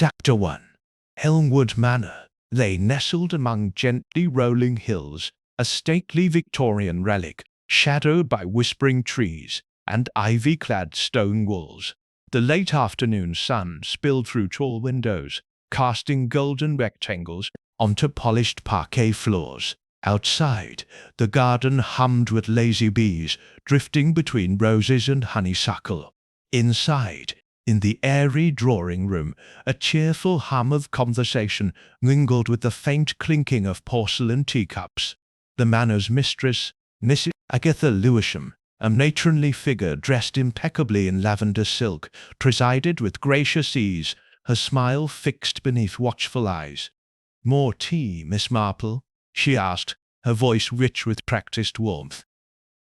Chapter 1. Elmwood Manor lay nestled among gently rolling hills, a stately Victorian relic, shadowed by whispering trees and ivy-clad stone walls. The late afternoon sun spilled through tall windows, casting golden rectangles onto polished parquet floors. Outside, the garden hummed with lazy bees drifting between roses and honeysuckle. Inside, in the airy drawing-room, a cheerful hum of conversation mingled with the faint clinking of porcelain teacups. The manor's mistress, Mrs. Agatha Lewisham, a matronly figure dressed impeccably in lavender silk, presided with gracious ease, her smile fixed beneath watchful eyes. "More tea, Miss Marple?" she asked, her voice rich with practiced warmth.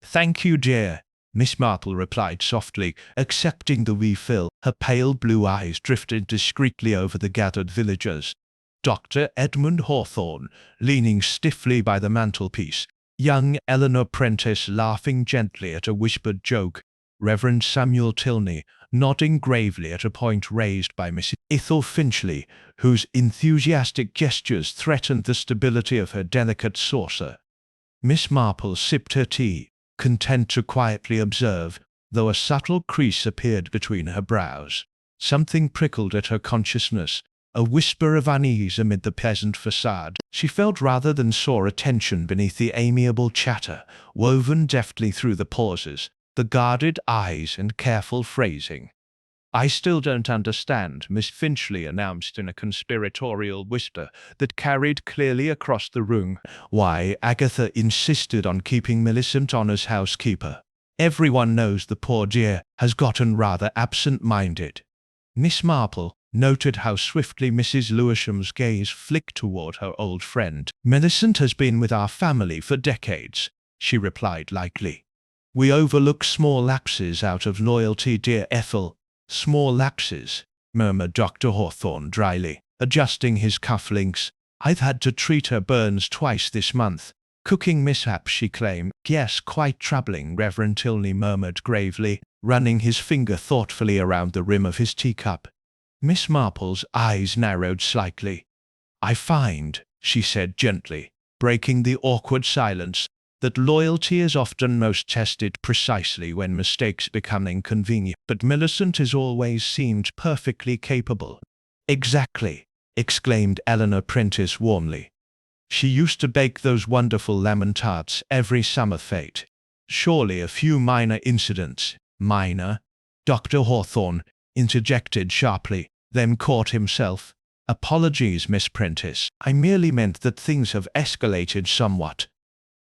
"Thank you, dear," Miss Marple replied softly, accepting the refill. Her pale blue eyes drifted discreetly over the gathered villagers. Dr. Edmund Hawthorne, leaning stiffly by the mantelpiece, young Eleanor Prentice laughing gently at a whispered joke, Reverend Samuel Tilney nodding gravely at a point raised by Mrs. Ethel Finchley, whose enthusiastic gestures threatened the stability of her delicate saucer. Miss Marple sipped her tea, content to quietly observe, though a subtle crease appeared between her brows. Something prickled at her consciousness, a whisper of unease amid the pleasant facade. She felt rather than saw a tension beneath the amiable chatter, woven deftly through the pauses, the guarded eyes and careful phrasing. "I still don't understand," Miss Finchley announced in a conspiratorial whisper that carried clearly across the room, "why Agatha insisted on keeping Millicent on as housekeeper. Everyone knows the poor dear has gotten rather absent-minded." Miss Marple noted how swiftly Mrs. Lewisham's gaze flicked toward her old friend. "Millicent has been with our family for decades," she replied lightly. "We overlook small lapses out of loyalty, dear Ethel." "Small lapses," murmured Dr. Hawthorne dryly, adjusting his cufflinks. "I've had to treat her burns twice this month. Cooking mishaps, she claimed." "Yes, quite troubling," Reverend Tilney murmured gravely, running his finger thoughtfully around the rim of his teacup. Miss Marple's eyes narrowed slightly. "I find," she said gently, breaking the awkward silence, "that loyalty is often most tested precisely when mistakes become inconvenient. But Millicent has always seemed perfectly capable." "Exactly," exclaimed Eleanor Prentice warmly. "She used to bake those wonderful lemon tarts every summer fete." "Surely a few minor incidents—" "Minor?" Dr. Hawthorne interjected sharply, then caught himself. "Apologies, Miss Prentice. I merely meant that things have escalated somewhat.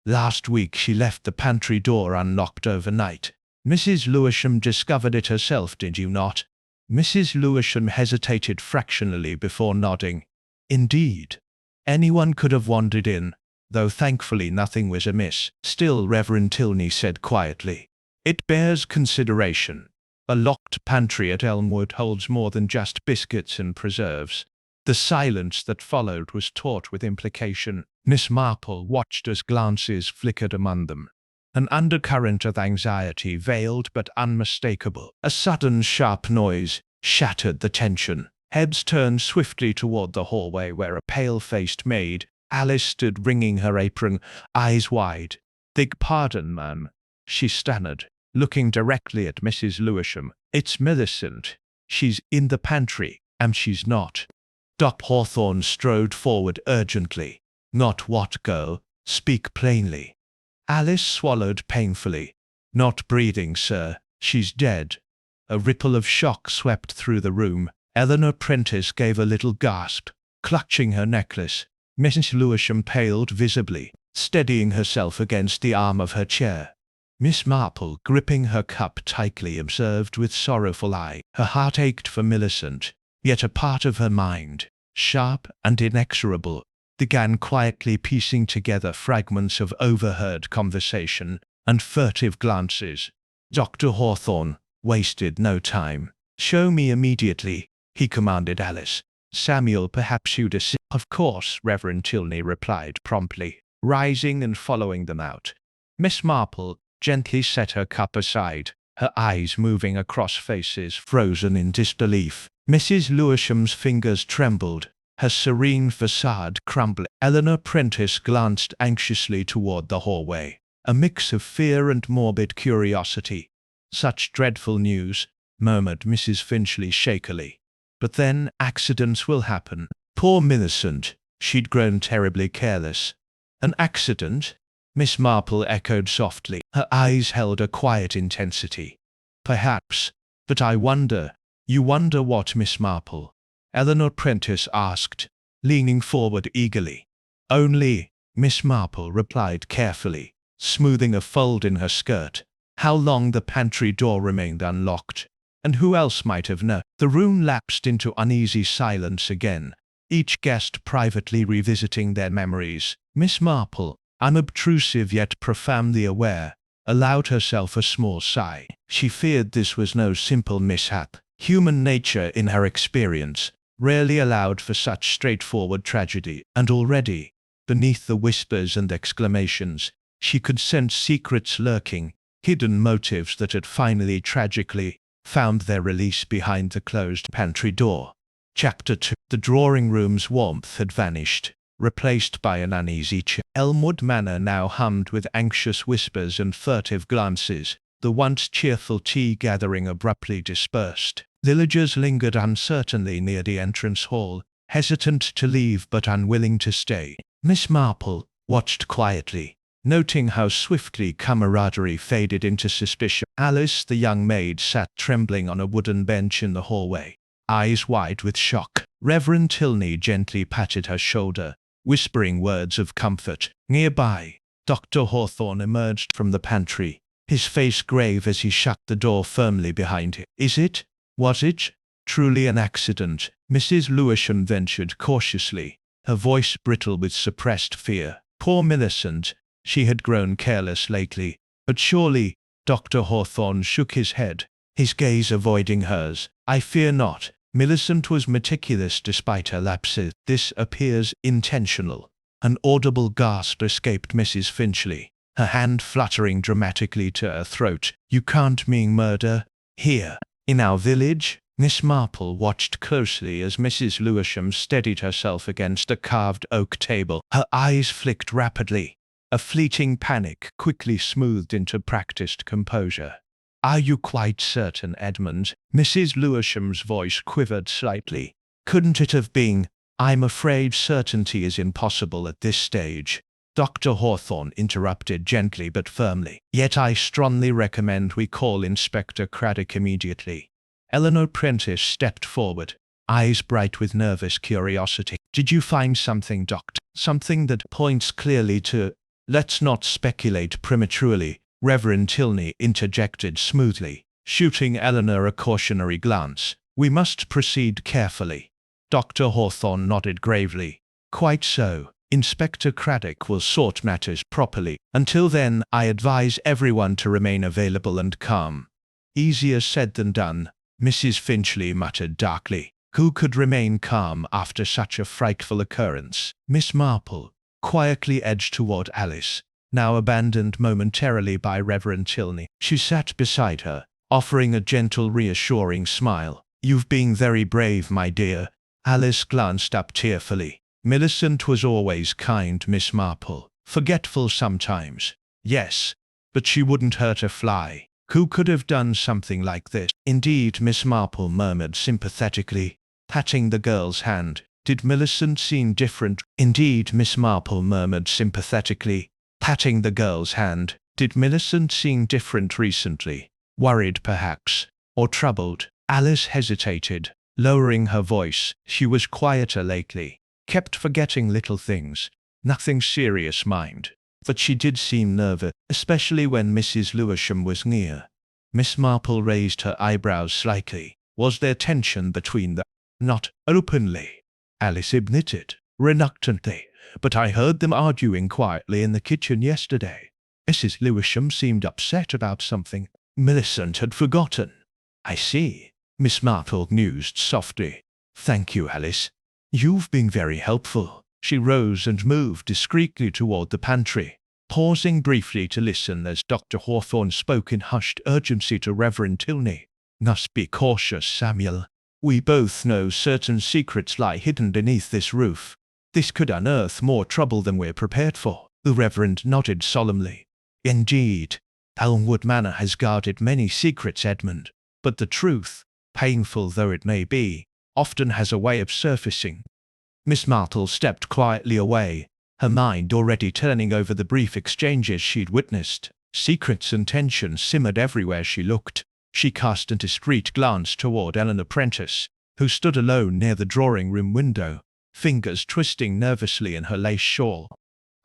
Last week she left the pantry door unlocked overnight. Mrs. Lewisham discovered it herself, did you not?" Mrs. Lewisham hesitated fractionally before nodding. "Indeed. Anyone could have wandered in, though thankfully nothing was amiss." "Still," Reverend Tilney said quietly, "it bears consideration. A locked pantry at Elmwood holds more than just biscuits and preserves." The silence that followed was taut with implication. Miss Marple watched as glances flickered among them. An undercurrent of anxiety, veiled but unmistakable. A sudden sharp noise shattered the tension. Heads turned swiftly toward the hallway where a pale-faced maid, Alice, stood wringing her apron, eyes wide. "Beg pardon, ma'am," she stammered, looking directly at Mrs. Lewisham. "It's Millicent. She's in the pantry, and she's not." Dr. Hawthorne strode forward urgently. "Not what, girl? Speak plainly." Alice swallowed painfully. "Not breathing, sir. She's dead." A ripple of shock swept through the room. Eleanor Prentice gave a little gasp, clutching her necklace. Mrs. Lewisham paled visibly, steadying herself against the arm of her chair. Miss Marple, gripping her cup tightly, observed with sorrowful eye. Her heart ached for Millicent, yet a part of her mind, sharp and inexorable, began quietly piecing together fragments of overheard conversation and furtive glances. Dr. Hawthorne wasted no time. "Show me immediately," he commanded Alice. "Samuel, perhaps you'd assist." "Of course," Reverend Tilney replied promptly, rising and following them out. Miss Marple gently set her cup aside. her eyes moving across faces frozen in disbelief. Mrs. Lewisham's fingers trembled, her serene facade crumbling. Eleanor Prentice glanced anxiously toward the hallway, a mix of fear and morbid curiosity. "Such dreadful news," murmured Mrs. Finchley shakily. "But then, accidents will happen. Poor Millicent, she'd grown terribly careless." "An accident?" Miss Marple echoed softly. Her eyes held a quiet intensity. "Perhaps. But I wonder—" "You wonder what, Miss Marple?" Eleanor Prentice asked, leaning forward eagerly. "Only," Miss Marple replied carefully, smoothing a fold in her skirt, "how long the pantry door remained unlocked, and who else might have known." The room lapsed into uneasy silence again, each guest privately revisiting their memories. Miss Marple, unobtrusive yet profoundly aware, allowed herself a small sigh. She feared this was no simple mishap. Human nature, in her experience, rarely allowed for such straightforward tragedy, and already, beneath the whispers and exclamations, she could sense secrets lurking, hidden motives that had finally tragically found their release behind the closed pantry door. Chapter 2. The drawing-room's warmth had vanished, replaced by an uneasy chill. Elmwood Manor now hummed with anxious whispers and furtive glances. The once cheerful tea gathering abruptly dispersed. Villagers lingered uncertainly near the entrance hall, hesitant to leave but unwilling to stay. Miss Marple watched quietly, noting how swiftly camaraderie faded into suspicion. Alice, the young maid, sat trembling on a wooden bench in the hallway, eyes wide with shock. Reverend Tilney gently patted her shoulder, whispering words of comfort. Nearby, Dr. Hawthorne emerged from the pantry, his face grave as he shut the door firmly behind him. Was it truly an accident? Mrs. Lewisham ventured cautiously, her voice brittle with suppressed fear. Poor Millicent, she had grown careless lately. But surely— Dr. Hawthorne shook his head, his gaze avoiding hers. "I fear not. Millicent was meticulous despite her lapses. This appears intentional." An audible gasp escaped Mrs. Finchley, her hand fluttering dramatically to her throat. "You can't mean murder? Here, in our village?" Miss Marple watched closely as Mrs. Lewisham steadied herself against a carved oak table. Her eyes flicked rapidly, a fleeting panic quickly smoothed into practiced composure. "Are you quite certain, Edmund?" Mrs. Lewisham's voice quivered slightly. "Couldn't it have been—" "I'm afraid certainty is impossible at this stage," Dr. Hawthorne interrupted gently but firmly. "Yet I strongly recommend we call Inspector Craddock immediately." Eleanor Prentice stepped forward, eyes bright with nervous curiosity. "Did you find something, Doctor? Something that points clearly to—" "Let's not speculate prematurely," Reverend Tilney interjected smoothly, shooting Eleanor a cautionary glance. "We must proceed carefully." Dr. Hawthorne nodded gravely. "Quite so. Inspector Craddock will sort matters properly. Until then, I advise everyone to remain available and calm." "Easier said than done," Mrs. Finchley muttered darkly. "Who could remain calm after such a frightful occurrence?" Miss Marple quietly edged toward Alice, now abandoned momentarily by Reverend Tilney. She sat beside her, offering a gentle, reassuring smile. "You've been very brave, my dear." Alice glanced up tearfully. "Millicent was always kind, Miss Marple. Forgetful sometimes, yes, but she wouldn't hurt a fly. Who could have done something like this?" "Indeed," Miss Marple murmured sympathetically, patting the girl's hand. "Did Millicent seem different?" "Indeed," Miss Marple murmured sympathetically, patting the girl's hand. "Did Millicent seem different recently? Worried, perhaps? Or troubled?" Alice hesitated, lowering her voice. She was quieter lately, kept forgetting little things. Nothing serious, mind. But she did seem nervous, especially when Mrs. Lewisham was near. Miss Marple raised her eyebrows slightly. "Was there tension between them?" "Not openly," Alice admitted, reluctantly. "But I heard them arguing quietly in the kitchen yesterday. Mrs. Lewisham seemed upset about something Millicent had forgotten." "I see," Miss Marple mused softly. "Thank you, Alice. You've been very helpful." She rose and moved discreetly toward the pantry, pausing briefly to listen as Dr. Hawthorne spoke in hushed urgency to Reverend Tilney. "Must be cautious, Samuel. We both know certain secrets lie hidden beneath this roof. This could unearth more trouble than we're prepared for." The Reverend nodded solemnly. "Indeed, Elmwood Manor has guarded many secrets, Edmund, but the truth, painful though it may be, often has a way of surfacing." Miss Marple stepped quietly away, her mind already turning over the brief exchanges she'd witnessed. Secrets and tension simmered everywhere she looked. She cast a discreet glance toward Eleanor Prentice, who stood alone near the drawing-room window, fingers twisting nervously in her lace shawl.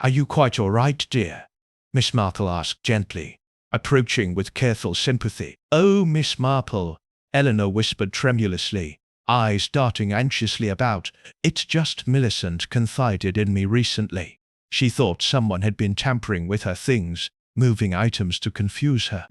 "Are you quite all right, dear?" Miss Marple asked gently, approaching with careful sympathy. "Oh, Miss Marple," Eleanor whispered tremulously, eyes darting anxiously about. "It's just Millicent confided in me recently. She thought someone had been tampering with her things, moving items to confuse her."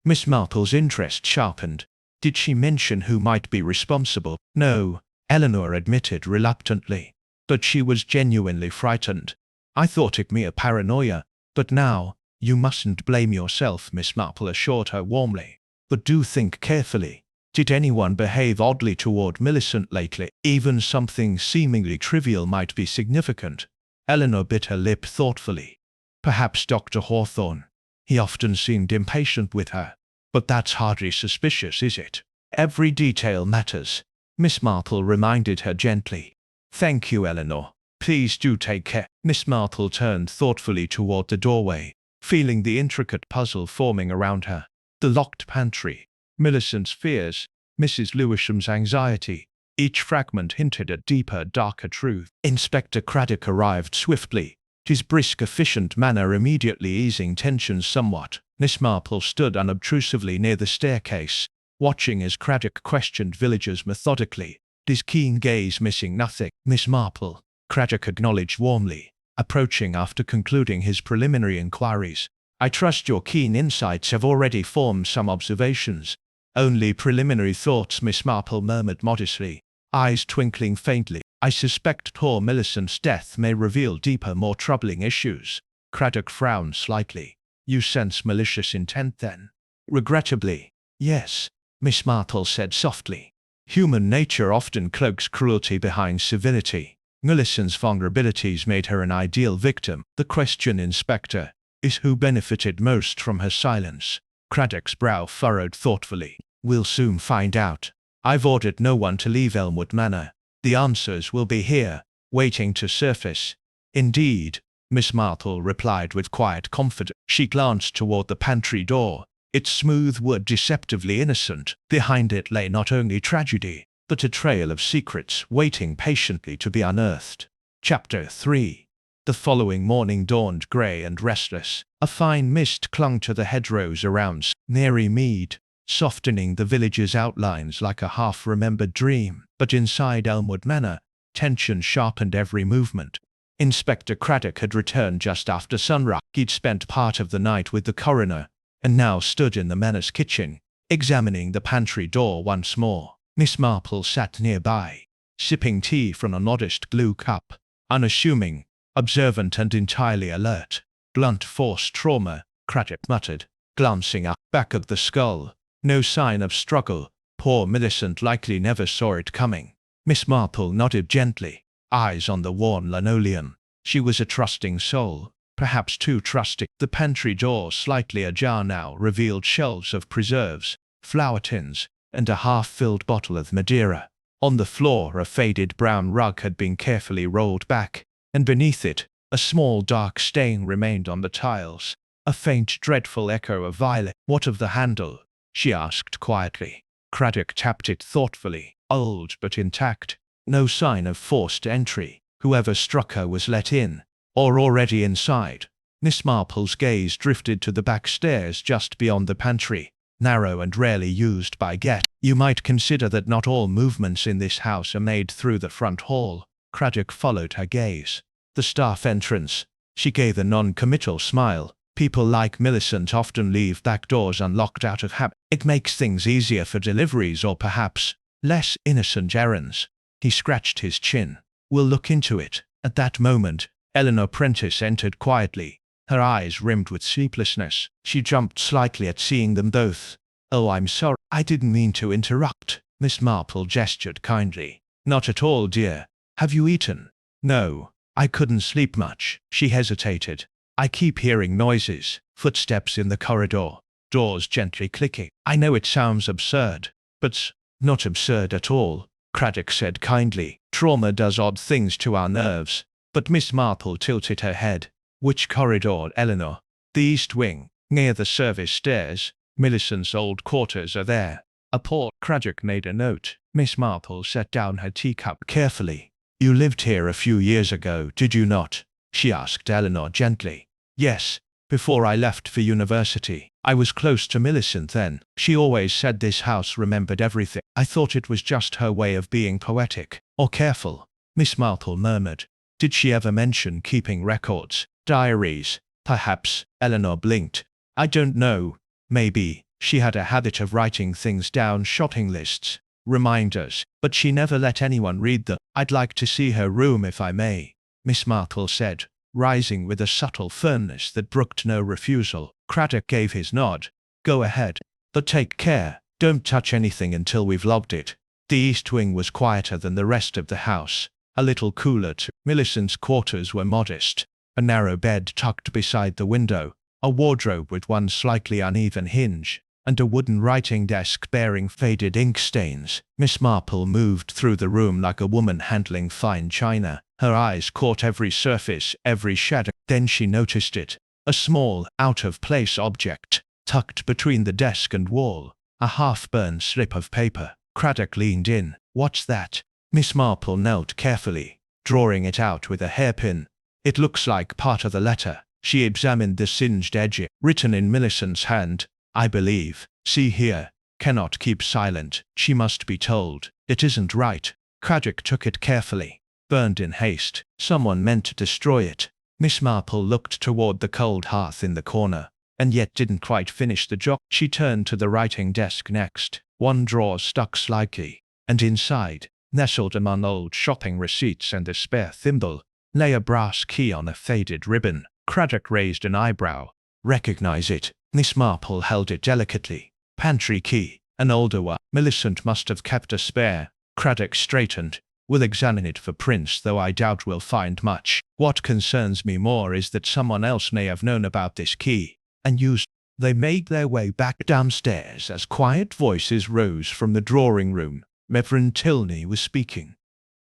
Miss Marple's interest sharpened. "Did she mention who might be responsible?" "No," Eleanor admitted reluctantly, "but she was genuinely frightened. I thought it mere paranoia, but now, you mustn't blame yourself," Miss Marple assured her warmly. "But do think carefully. Did anyone behave oddly toward Millicent lately? Even something seemingly trivial might be significant." Eleanor bit her lip thoughtfully. "Perhaps Dr. Hawthorne. He often seemed impatient with her. But that's hardly suspicious, is it? Every detail matters," Miss Marple reminded her gently. "Thank you, Eleanor. Please do take care." Miss Marple turned thoughtfully toward the doorway, feeling the intricate puzzle forming around her. The locked pantry, Millicent's fears, Mrs. Lewisham's anxiety. Each fragment hinted at deeper, darker truth. Inspector Craddock arrived swiftly, his brisk, efficient manner immediately easing tensions somewhat. Miss Marple stood unobtrusively near the staircase, watching as Craddock questioned villagers methodically, his keen gaze missing nothing. "Miss Marple," Craddock acknowledged warmly, approaching after concluding his preliminary inquiries. "I trust your keen insights have already formed some observations." "Only preliminary thoughts," Miss Marple murmured modestly, eyes twinkling faintly. "I suspect poor Millicent's death may reveal deeper, more troubling issues." Craddock frowned slightly. "You sense malicious intent, then?" "Regrettably, yes," Miss Marple said softly. "Human nature often cloaks cruelty behind civility. Millicent's vulnerabilities made her an ideal victim. The question, Inspector, is who benefited most from her silence?" Craddock's brow furrowed thoughtfully. "We'll soon find out. I've ordered no one to leave Elmwood Manor. The answers will be here, waiting to surface." "Indeed," Miss Marple replied with quiet confidence. She glanced toward the pantry door, its smooth wood deceptively innocent. Behind it lay not only tragedy, but a trail of secrets waiting patiently to be unearthed. Chapter 3. The following morning dawned grey and restless. A fine mist clung to the hedgerows around Mary Mead, softening the village's outlines like a half-remembered dream. But inside Elmwood Manor, tension sharpened every movement. Inspector Craddock had returned just after sunrise. He'd spent part of the night with the coroner, and now stood in the manor's kitchen, examining the pantry door once more. Miss Marple sat nearby, sipping tea from a modest glue cup, unassuming, observant and entirely alert. "Blunt force trauma," Craddock muttered, glancing up. "Back of the skull. No sign of struggle. Poor Millicent likely never saw it coming." Miss Marple nodded gently, eyes on the worn linoleum. She was a trusting soul, perhaps too trusting. The pantry door, slightly ajar now, revealed shelves of preserves, flour tins, and a half-filled bottle of Madeira. On the floor, a faded brown rug had been carefully rolled back, and beneath it, a small dark stain remained on the tiles, a faint, dreadful echo of violet. "What of the handle?" she asked quietly. Craddock tapped it thoughtfully. "Old but intact. No sign of forced entry. Whoever struck her was let in, or already inside." Miss Marple's gaze drifted to the back stairs just beyond the pantry, narrow and rarely used by guests. "You might consider that not all movements in this house are made through the front hall." Craddock followed her gaze. "The staff entrance." She gave a non-committal smile. "People like Millicent often leave back doors unlocked out of habit. It makes things easier for deliveries or perhaps less innocent errands." He scratched his chin. "We'll look into it." At that moment, Eleanor Prentice entered quietly, her eyes rimmed with sleeplessness. She jumped slightly at seeing them both. "Oh, I'm sorry. I didn't mean to interrupt." Miss Marple gestured kindly. "Not at all, dear. Have you eaten?" "No. I couldn't sleep much." She hesitated. "I keep hearing noises, footsteps in the corridor, doors gently clicking. I know it sounds absurd, but not absurd at all," Craddock said kindly. "Trauma does odd things to our nerves." But Miss Marple tilted her head. "Which corridor, Eleanor?" "The east wing, near the service stairs. Millicent's old quarters are there." A pause. Craddock made a note. Miss Marple set down her teacup carefully. "You lived here a few years ago, did you not?" she asked Eleanor gently. "Yes, before I left for university. I was close to Millicent then. She always said this house remembered everything. I thought it was just her way of being poetic, or careful," Miss Marple murmured. "Did she ever mention keeping records, diaries?" "Perhaps," Eleanor blinked. "I don't know. Maybe. She had a habit of writing things down, shopping lists, reminders, but she never let anyone read them." "I'd like to see her room if I may," Miss Marple said, rising with a subtle firmness that brooked no refusal. Craddock gave his nod. "Go ahead. But take care. Don't touch anything until we've logged it." The east wing was quieter than the rest of the house, a little cooler too. Millicent's quarters were modest. A narrow bed tucked beside the window, a wardrobe with one slightly uneven hinge, and a wooden writing desk bearing faded ink stains. Miss Marple moved through the room like a woman handling fine china. Her eyes caught every surface, every shadow. Then she noticed it. A small, out-of-place object, tucked between the desk and wall. A half-burned slip of paper. Craddock leaned in. "What's that?" Miss Marple knelt carefully, drawing it out with a hairpin. "It looks like part of the letter." She examined the singed edge. "Written in Millicent's hand, I believe. See here. Cannot keep silent. She must be told. It isn't right." Craddock took it carefully. "Burned in haste. Someone meant to destroy it." Miss Marple looked toward the cold hearth in the corner, and yet didn't quite finish the job. She turned to the writing desk next. One drawer stuck slightly, and inside, nestled among old shopping receipts and a spare thimble, lay a brass key on a faded ribbon. Craddock raised an eyebrow. "Recognize it?" Miss Marple held it delicately. "Pantry key. An older one. Millicent must have kept a spare." Craddock straightened. "We'll examine it for prints, though I doubt we'll find much. What concerns me more is that someone else may have known about this key, and used." They made their way back downstairs as quiet voices rose from the drawing room. Reverend Tilney was speaking,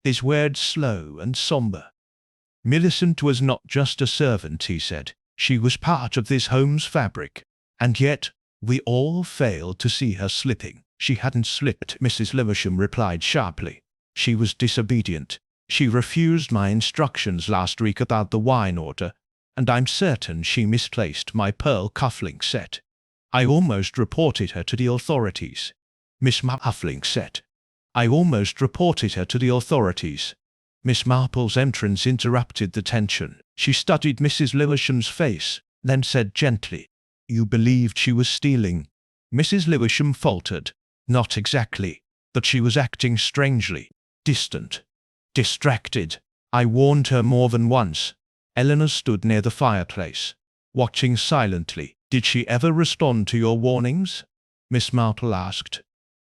his words slow and somber. "Millicent was not just a servant," he said. "She was part of this home's fabric. And yet, we all failed to see her slipping." "She hadn't slipped," Mrs. Lewisham replied sharply. "She was disobedient. She refused my instructions last week about the wine order, and I'm certain she misplaced my pearl cufflink set. I almost reported her to the authorities." Miss Cufflink set. "I almost reported her to the authorities." Miss Marple's entrance interrupted the tension. She studied Mrs. Lewisham's face, then said gently, "You believed she was stealing?" Mrs. Lewisham faltered. "Not exactly, but she was acting strangely, distant, distracted. I warned her more than once." Eleanor stood near the fireplace, watching silently. "Did she ever respond to your warnings?" Miss Marple asked.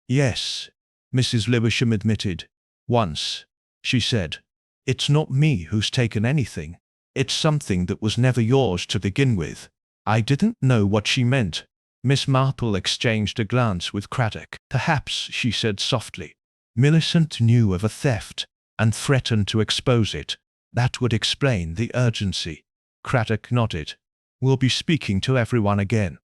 "Yes," Mrs. Lewisham admitted. "Once," she said. "It's not me who's taken anything. It's something that was never yours to begin with." I didn't know what she meant. Miss Marple exchanged a glance with Craddock. "Perhaps," she said softly, "Millicent knew of a theft, and threatened to expose it. That would explain the urgency." Craddock nodded. "We'll be speaking to everyone again."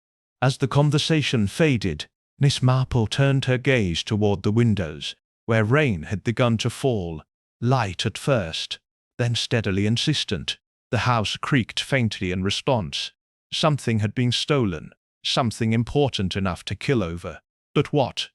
As the conversation faded, Miss Marple turned her gaze toward the windows, where rain had begun to fall, light at first, then steadily insistent. The house creaked faintly in response. Something had been stolen, something important enough to kill over. But what?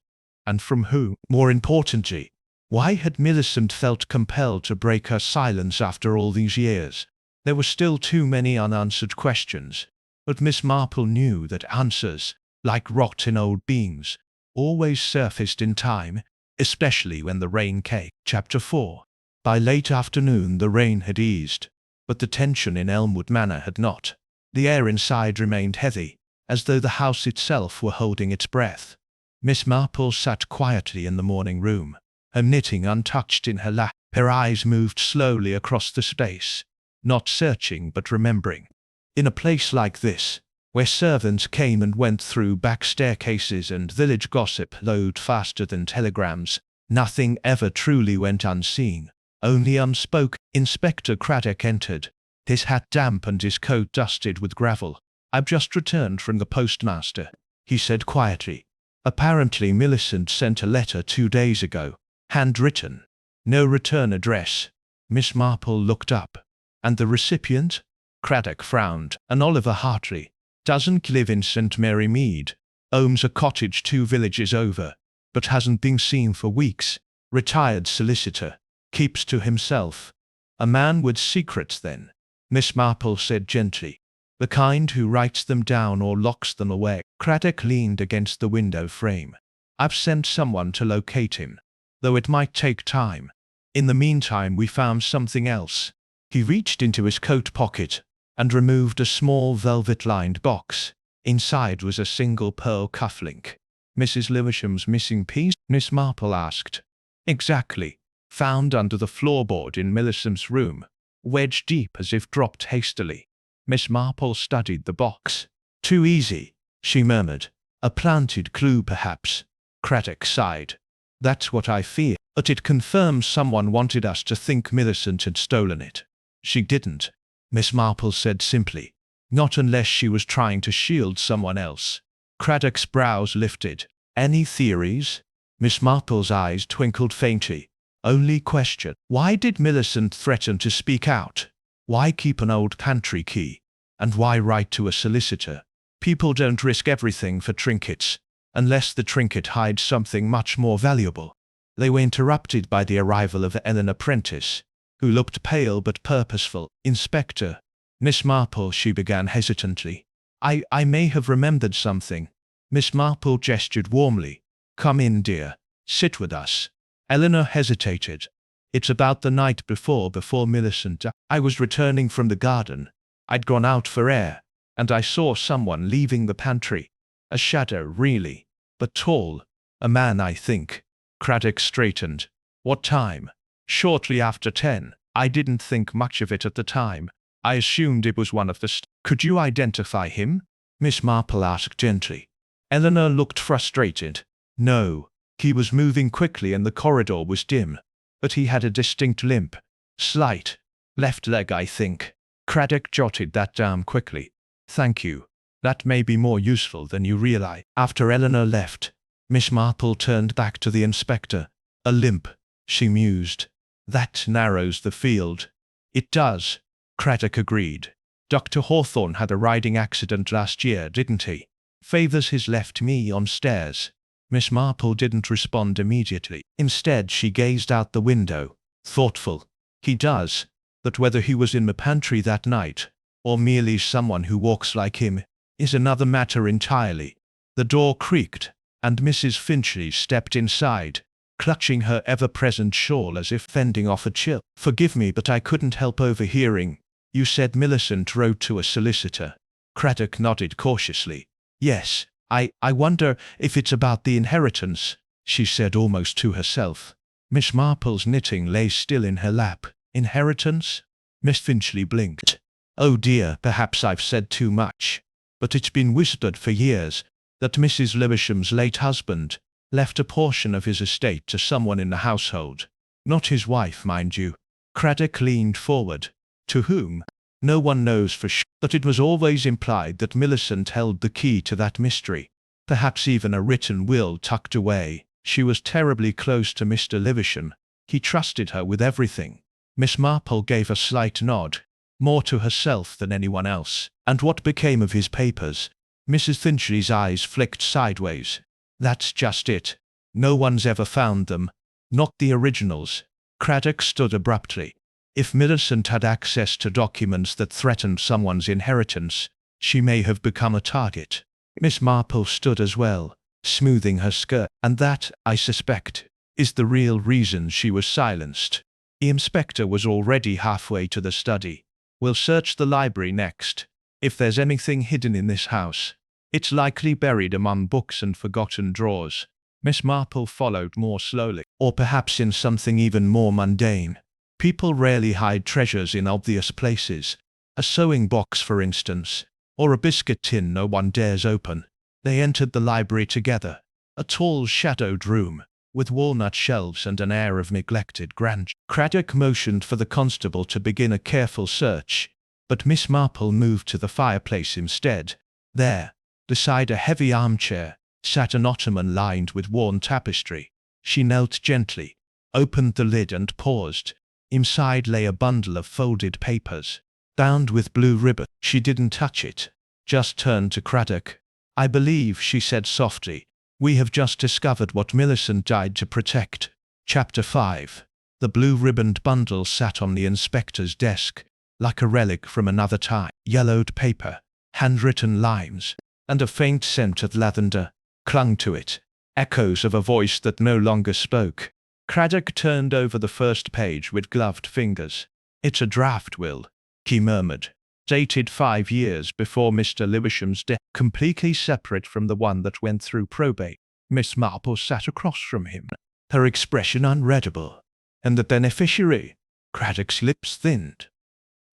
And from who? More importantly, why had Millicent felt compelled to break her silence after all these years? There were still too many unanswered questions, but Miss Marple knew that answers, like rot in old beans, always surfaced in time, especially when the rain came. Chapter 4. By late afternoon the rain had eased, but the tension in Elmwood Manor had not. The air inside remained heavy, as though the house itself were holding its breath. Miss Marple sat quietly in the morning room, her knitting untouched in her lap. Her eyes moved slowly across the space, not searching but remembering. In a place like this, where servants came and went through back staircases and village gossip flowed faster than telegrams, nothing ever truly went unseen, only unspoken. Inspector Craddock entered, his hat damp and his coat dusted with gravel. "I've just returned from the postmaster," he said quietly. "Apparently Millicent sent a letter 2 days ago, handwritten. No return address." Miss Marple looked up. "And the recipient?" Craddock frowned. "An Oliver Hartley. Doesn't live in St. Mary Mead. Owns a cottage 2 villages over, but hasn't been seen for weeks. Retired solicitor. Keeps to himself." "A man with secrets, then," Miss Marple said gently. "The kind who writes them down or locks them away." Craddock leaned against the window frame. "I've sent someone to locate him, though it might take time. In the meantime we found something else." He reached into his coat pocket and removed a small velvet-lined box. Inside was a single pearl cufflink. "Mrs. Levisham's missing piece?" Miss Marple asked. "Exactly. Found under the floorboard in Millicent's room, wedged deep as if dropped hastily." Miss Marple studied the box. "Too easy," she murmured. "A planted clue, perhaps." Craddock sighed. "That's what I fear. But it confirms someone wanted us to think Millicent had stolen it." "She didn't," Miss Marple said simply. "Not unless she was trying to shield someone else." Craddock's brows lifted. "Any theories?" Miss Marple's eyes twinkled faintly. "Only question. Why did Millicent threaten to speak out? Why keep an old pantry key? And why write to a solicitor? People don't risk everything for trinkets, unless the trinket hides something much more valuable." They were interrupted by the arrival of Eleanor Prentice, who looked pale but purposeful. "Inspector." "Miss Marple," she began hesitantly. I may have remembered something." Miss Marple gestured warmly. "Come in, dear. Sit with us." Eleanor hesitated. "It's about the night before Millicent. I was returning from the garden. I'd gone out for air, and I saw someone leaving the pantry. A shadow, really, but tall. A man, I think." Craddock straightened. "What time?" "Shortly after 10. I didn't think much of it at the time. I assumed it was one of the Could you identify him?" Miss Marple asked gently. Eleanor looked frustrated. "No. He was moving quickly and the corridor was dim. But he had a distinct limp. Slight. Left leg, I think." Craddock jotted that down quickly. "Thank you. That may be more useful than you realize." After Eleanor left, Miss Marple turned back to the inspector. "A limp," she mused. "That narrows the field." "It does," Craddock agreed. "Dr. Hawthorne had a riding accident last year, didn't he? Favors his left knee on stairs." Miss Marple didn't respond immediately. Instead, she gazed out the window, thoughtful. "He does. But whether he was in the pantry that night, or merely someone who walks like him, is another matter entirely." The door creaked, and Mrs. Finchley stepped inside, clutching her ever-present shawl as if fending off a chill. "Forgive me, but I couldn't help overhearing. You said Millicent wrote to a solicitor." Craddock nodded cautiously. "Yes. I wonder if it's about the inheritance," she said almost to herself. Miss Marple's knitting lay still in her lap. "Inheritance?" Miss Finchley blinked. "Oh dear, perhaps I've said too much. But it's been whispered for years that Mrs. Levisham's late husband left a portion of his estate to someone in the household. Not his wife, mind you." Craddock leaned forward. "To whom?" "No one knows for sure, but it was always implied that Millicent held the key to that mystery. Perhaps even a written will tucked away. She was terribly close to Mr. Levisham. He trusted her with everything." Miss Marple gave a slight nod, more to herself than anyone else. "And what became of his papers?" Mrs. Finchley's eyes flicked sideways. "That's just it. No one's ever found them. Not the originals." Craddock stood abruptly. If Millicent had access to documents that threatened someone's inheritance, she may have become a target. Miss Marple stood as well, smoothing her skirt. "And that, I suspect, is the real reason she was silenced." The inspector was already halfway to the study. "We'll search the library next." If there's anything hidden in this house, it's likely buried among books and forgotten drawers. Miss Marple followed more slowly. Or perhaps in something even more mundane. People rarely hide treasures in obvious places. A sewing box, for instance, or a biscuit tin no one dares open. They entered the library together, a tall shadowed room, with walnut shelves and an air of neglected grandeur. Craddock motioned for the constable to begin a careful search, but Miss Marple moved to the fireplace instead. There, beside a heavy armchair, sat an ottoman lined with worn tapestry. She knelt gently, opened the lid and paused. Inside lay a bundle of folded papers, bound with blue ribbon. She didn't touch it, just turned to Craddock. "I believe," she said softly, "we have just discovered what Millicent died to protect." Chapter 5. The blue-ribboned bundle sat on the inspector's desk, like a relic from another time. Yellowed paper, handwritten lines, and a faint scent of lavender clung to it, echoes of a voice that no longer spoke. Craddock turned over the first page with gloved fingers. "It's a draft will," he murmured, "dated 5 years before Mr. Levisham's death, completely separate from the one that went through probate." Miss Marple sat across from him, her expression unreadable. "And the beneficiary?" Craddock's lips thinned.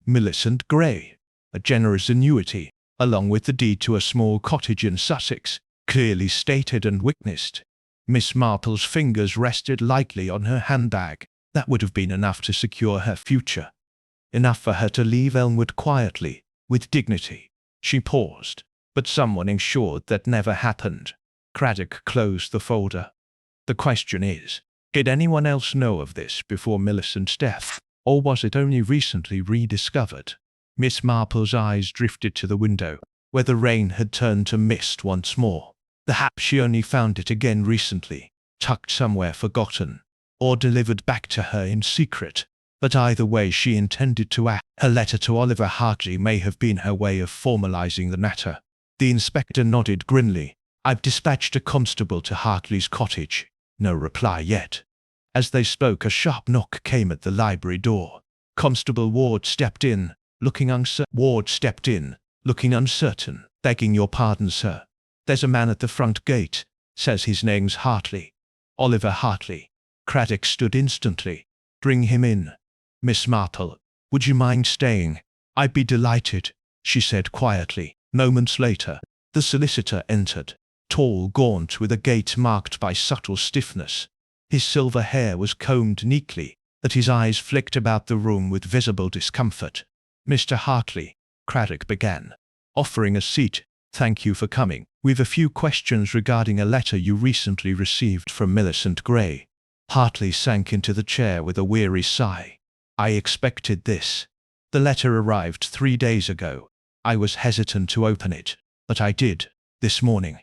"Millicent Gray. A generous annuity, along with the deed to a small cottage in Sussex, clearly stated and witnessed." Miss Marple's fingers rested lightly on her handbag. That would have been enough to secure her future. Enough for her to leave Elmwood quietly, with dignity. She paused, but someone ensured that never happened. Craddock closed the folder. "The question is, did anyone else know of this before Millicent's death, or was it only recently rediscovered?" Miss Marple's eyes drifted to the window, where the rain had turned to mist once more. Perhaps she only found it again recently, tucked somewhere forgotten, or delivered back to her in secret. But either way she intended to act. Her letter to Oliver Hartley may have been her way of formalizing the matter. The inspector nodded grimly. "I've dispatched a constable to Hartley's cottage." No reply yet. As they spoke, a sharp knock came at the library door. Constable Ward stepped in, looking uncertain. "Begging your pardon, sir. There's a man at the front gate. Says his name's Hartley. Oliver Hartley." Craddock stood instantly. "Bring him in." "Miss Marple, would you mind staying?" "I'd be delighted," she said quietly. Moments later, the solicitor entered, tall, gaunt, with a gait marked by subtle stiffness. His silver hair was combed neatly, but his eyes flicked about the room with visible discomfort. "Mr. Hartley," Craddock began, offering a seat, "thank you for coming. We've a few questions regarding a letter you recently received from Millicent Gray." Hartley sank into the chair with a weary sigh. "I expected this. The letter arrived 3 days ago. I was hesitant to open it, but I did, this morning."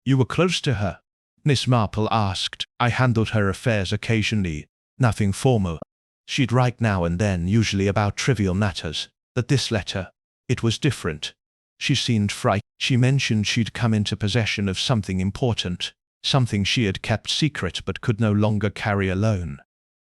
"You were close to her?" Miss Marple asked. "I handled her affairs occasionally, nothing formal. She'd write now and then, usually about trivial matters, but this letter, it was different. She seemed frightened. She mentioned she'd come into possession of something important, something she had kept secret but could no longer carry alone."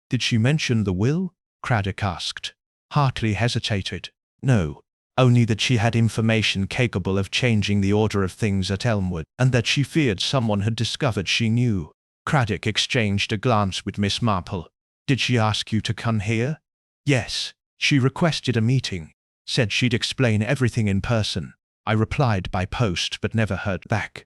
"Did she mention the will?" Craddock asked. Hartley hesitated. "No, only that she had information capable of changing the order of things at Elmwood, and that she feared someone had discovered she knew." Craddock exchanged a glance with Miss Marple. "Did she ask you to come here?" "Yes. She requested a meeting. Said she'd explain everything in person. I replied by post but never heard back."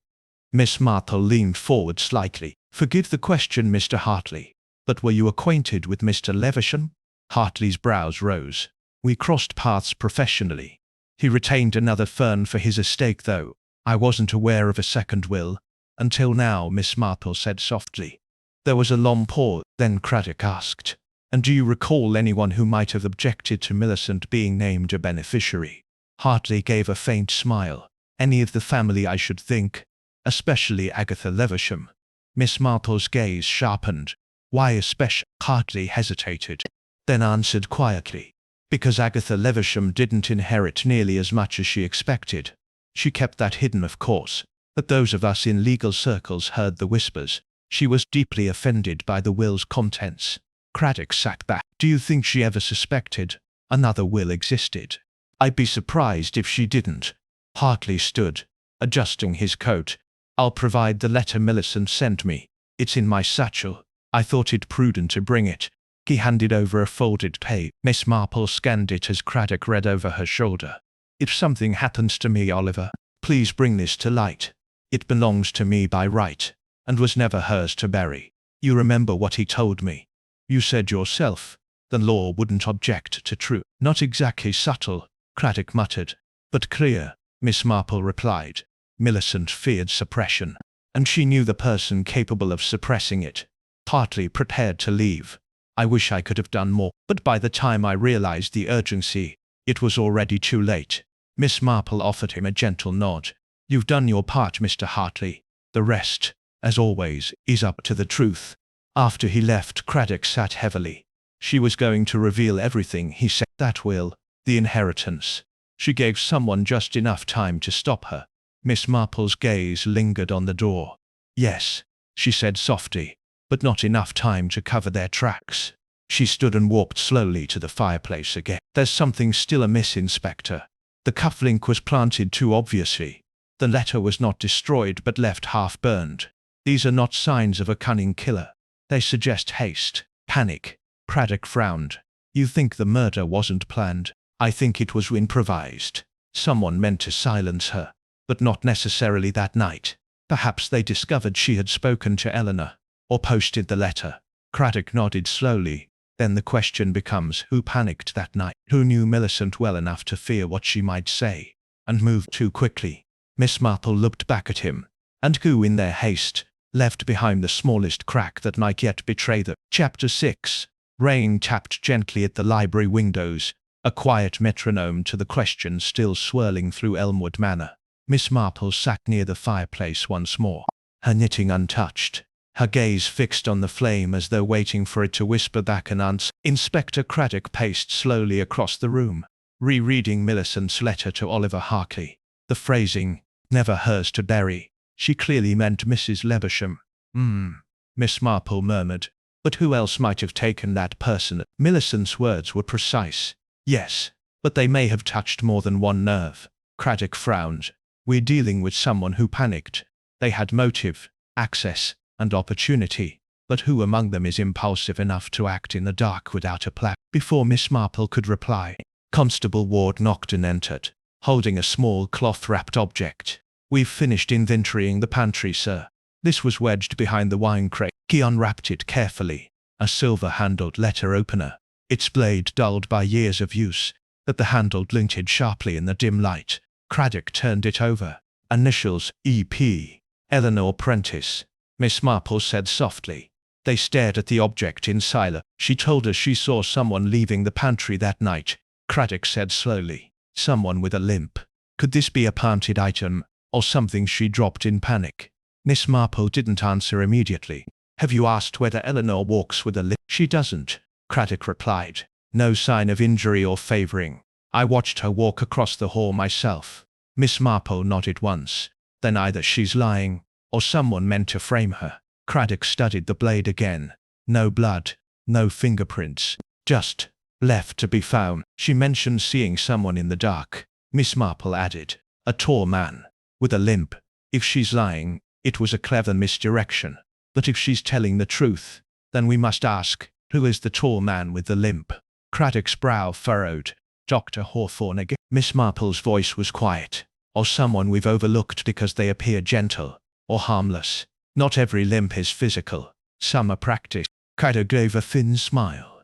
Miss Marple leaned forward slightly. "Forgive the question, Mr. Hartley, but were you acquainted with Mr. Levisham?" Hartley's brows rose. "We crossed paths professionally. He retained another firm for his estate, though. I wasn't aware of a second will, until now," Miss Marple said softly. There was a long pause. Then Craddock asked, "And do you recall anyone who might have objected to Millicent being named a beneficiary?" Hartley gave a faint smile. "Any of the family, I should think. Especially Agatha Levisham." Miss Marple's gaze sharpened. "Why especially?" Hartley hesitated, then answered quietly. "Because Agatha Levisham didn't inherit nearly as much as she expected. She kept that hidden, of course, but those of us in legal circles heard the whispers. She was deeply offended by the will's contents." Craddock sat back. "Do you think she ever suspected another will existed?" "I'd be surprised if she didn't," Hartley stood, adjusting his coat. "I'll provide the letter Millicent sent me. It's in my satchel. I thought it prudent to bring it." He handed over a folded page. Miss Marple scanned it as Craddock read over her shoulder. "If something happens to me, Oliver, please bring this to light. It belongs to me by right, and was never hers to bury. You remember what he told me? You said yourself, the law wouldn't object to truth." "Not exactly subtle," Craddock muttered. "But clear," Miss Marple replied. "Millicent feared suppression, and she knew the person capable of suppressing it." Hartley prepared to leave. "I wish I could have done more, but by the time I realized the urgency, it was already too late." Miss Marple offered him a gentle nod. "You've done your part, Mr. Hartley. The rest, as always, is up to the truth." After he left, Craddock sat heavily. She was going to reveal everything, he said. That will, the inheritance. She gave someone just enough time to stop her. Miss Marple's gaze lingered on the door. "Yes," she said softly, "but not enough time to cover their tracks." She stood and walked slowly to the fireplace again. "There's something still amiss, Inspector. The cufflink was planted too obviously. The letter was not destroyed but left half-burned. These are not signs of a cunning killer. They suggest haste, panic." Craddock frowned. "You think the murder wasn't planned?" "I think it was improvised. Someone meant to silence her, but not necessarily that night. Perhaps they discovered she had spoken to Eleanor, or posted the letter." Craddock nodded slowly. "Then the question becomes, who panicked that night? Who knew Millicent well enough to fear what she might say, and moved too quickly?" Miss Marple looked back at him, and who, in their haste, left behind the smallest crack that might yet betray them. Chapter 6. Rain tapped gently at the library windows, a quiet metronome to the questions still swirling through Elmwood Manor. Miss Marple sat near the fireplace once more, her knitting untouched, her gaze fixed on the flame as though waiting for it to whisper back an answer. Inspector Craddock paced slowly across the room, rereading Millicent's letter to Oliver Hartley. The phrasing, "never hers to bury," she clearly meant Mrs. Leversham. Miss Marple murmured. "But who else might have taken that person?" Millicent's words were precise. "Yes, but they may have touched more than one nerve." Craddock frowned. "We're dealing with someone who panicked. They had motive, access, and opportunity. But who among them is impulsive enough to act in the dark without a plan?" Before Miss Marple could reply, Constable Ward knocked and entered, holding a small cloth-wrapped object. "We've finished inventorying the pantry, sir." This was wedged behind the wine crate. He unwrapped it carefully, a silver-handled letter opener, its blade dulled by years of use, that the handle glinted sharply in the dim light. Craddock turned it over. "Initials, E.P. Eleanor Prentice," Miss Marple said softly. They stared at the object in silence. "She told us she saw someone leaving the pantry that night," Craddock said slowly. "Someone with a limp. Could this be a planted item, or something she dropped in panic?" Miss Marple didn't answer immediately. "Have you asked whether Eleanor walks with a limp?" "She doesn't," Craddock replied. "No sign of injury or favoring. I watched her walk across the hall myself." Miss Marple nodded once. "Then either she's lying, or someone meant to frame her." Craddock studied the blade again. "No blood, no fingerprints, just left to be found." "She mentioned seeing someone in the dark," Miss Marple added. "A tall man, with a limp. If she's lying, it was a clever misdirection. But if she's telling the truth, then we must ask, who is the tall man with the limp?" Craddock's brow furrowed. "Dr. Hawthorne again?" Miss Marple's voice was quiet. "Or someone we've overlooked because they appear gentle, or harmless. Not every limp is physical. Some are practiced." Craddock gave a thin smile.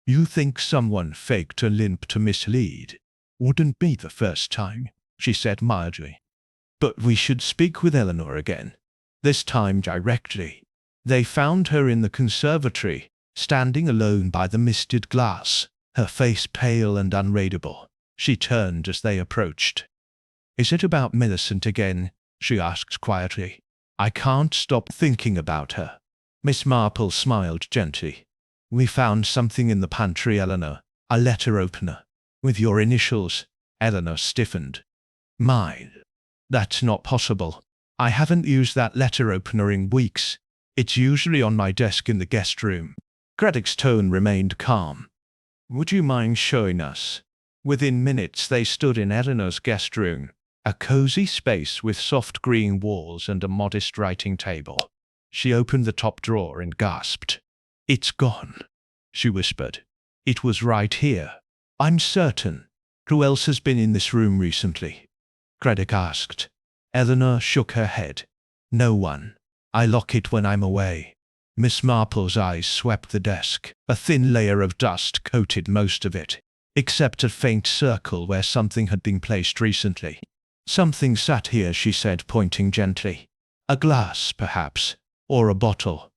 "You think someone faked a limp to mislead? Wouldn't be the first time," she said mildly. "But we should speak with Eleanor again. This time directly." They found her in the conservatory, standing alone by the misted glass, her face pale and unreadable. She turned as they approached. "Is it about Millicent again?" she asked quietly. "I can't stop thinking about her." Miss Marple smiled gently. "We found something in the pantry, Eleanor. A letter opener. With your initials." Eleanor stiffened. "Mine? That's not possible. I haven't used that letter opener in weeks. It's usually on my desk in the guest room." Craddock's tone remained calm. "Would you mind showing us?" Within minutes they stood in Eleanor's guest room, A cozy space with soft green walls and a modest writing table. She opened the top drawer and gasped. "It's gone," she whispered. "It was right here. I'm certain. Who else has been in this room recently?" Craddock asked. Eleanor shook her head. "No one. I lock it when I'm away." Miss Marple's eyes swept the desk. A thin layer of dust coated most of it, except a faint circle where something had been placed recently. "Something sat here," she said, pointing gently. "A glass, perhaps, or a bottle."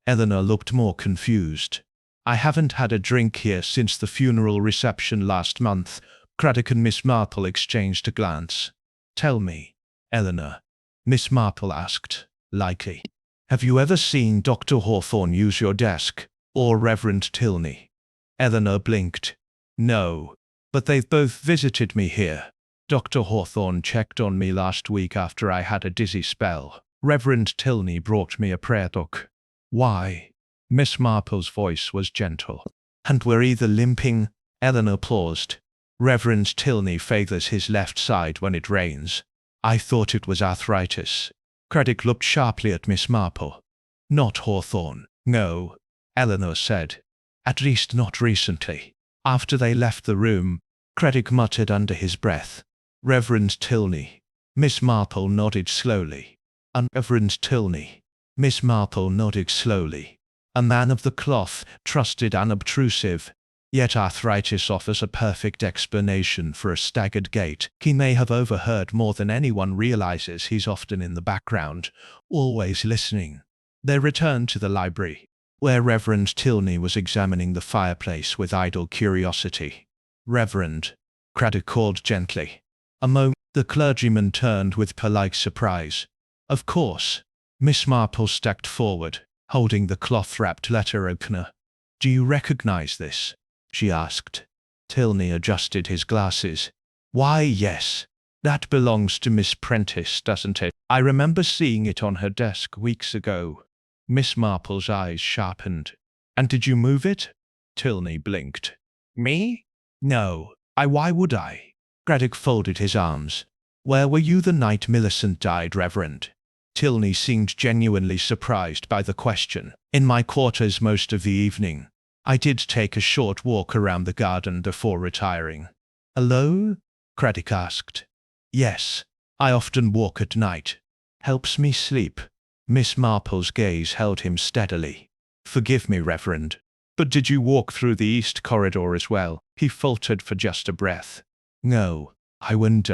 Eleanor looked more confused. "I haven't had a drink here since the funeral reception last month." Craddock and Miss Marple exchanged a glance. "Tell me, Eleanor," Miss Marple asked, lightly, "have you ever seen Dr. Hawthorne use your desk, or Reverend Tilney?" Eleanor blinked. "No, but they've both visited me here. Dr. Hawthorne checked on me last week after I had a dizzy spell. Reverend Tilney brought me a prayer book." "Why?" Miss Marple's voice was gentle. "And we're either limping." Eleanor paused. "Reverend Tilney favors his left side when it rains. I thought it was arthritis." Craddock looked sharply at Miss Marple. "Not Hawthorne." "No," Eleanor said. "At least not recently." After they left the room, Craddock muttered under his breath, "Reverend Tilney." Miss Marple nodded slowly. "Reverend Tilney." Miss Marple nodded slowly. "A man of the cloth, trusted, unobtrusive. Yet arthritis offers a perfect explanation for a staggered gait. He may have overheard more than anyone realizes. He's often in the background, always listening." They returned to the library, where Reverend Tilney was examining the fireplace with idle curiosity. "Reverend," Craddock called gently. A moment, the clergyman turned with polite surprise. "Of course." Miss Marple stepped forward, holding the cloth-wrapped letter opener. "Do you recognize this?" she asked. Tilney adjusted his glasses. "Why, yes. That belongs to Miss Prentice, doesn't it? I remember seeing it on her desk weeks ago." Miss Marple's eyes sharpened. "And did you move it?" Tilney blinked. "Me? No. Why would I?" Craddock folded his arms. "Where were you the night Millicent died, Reverend?" Tilney seemed genuinely surprised by the question. "In my quarters most of the evening. I did take a short walk around the garden before retiring." "Alone?" Craddock asked. "Yes. I often walk at night. Helps me sleep." Miss Marple's gaze held him steadily. "Forgive me, Reverend, but did you walk through the east corridor as well?" He faltered for just a breath. "No, I wouldn't."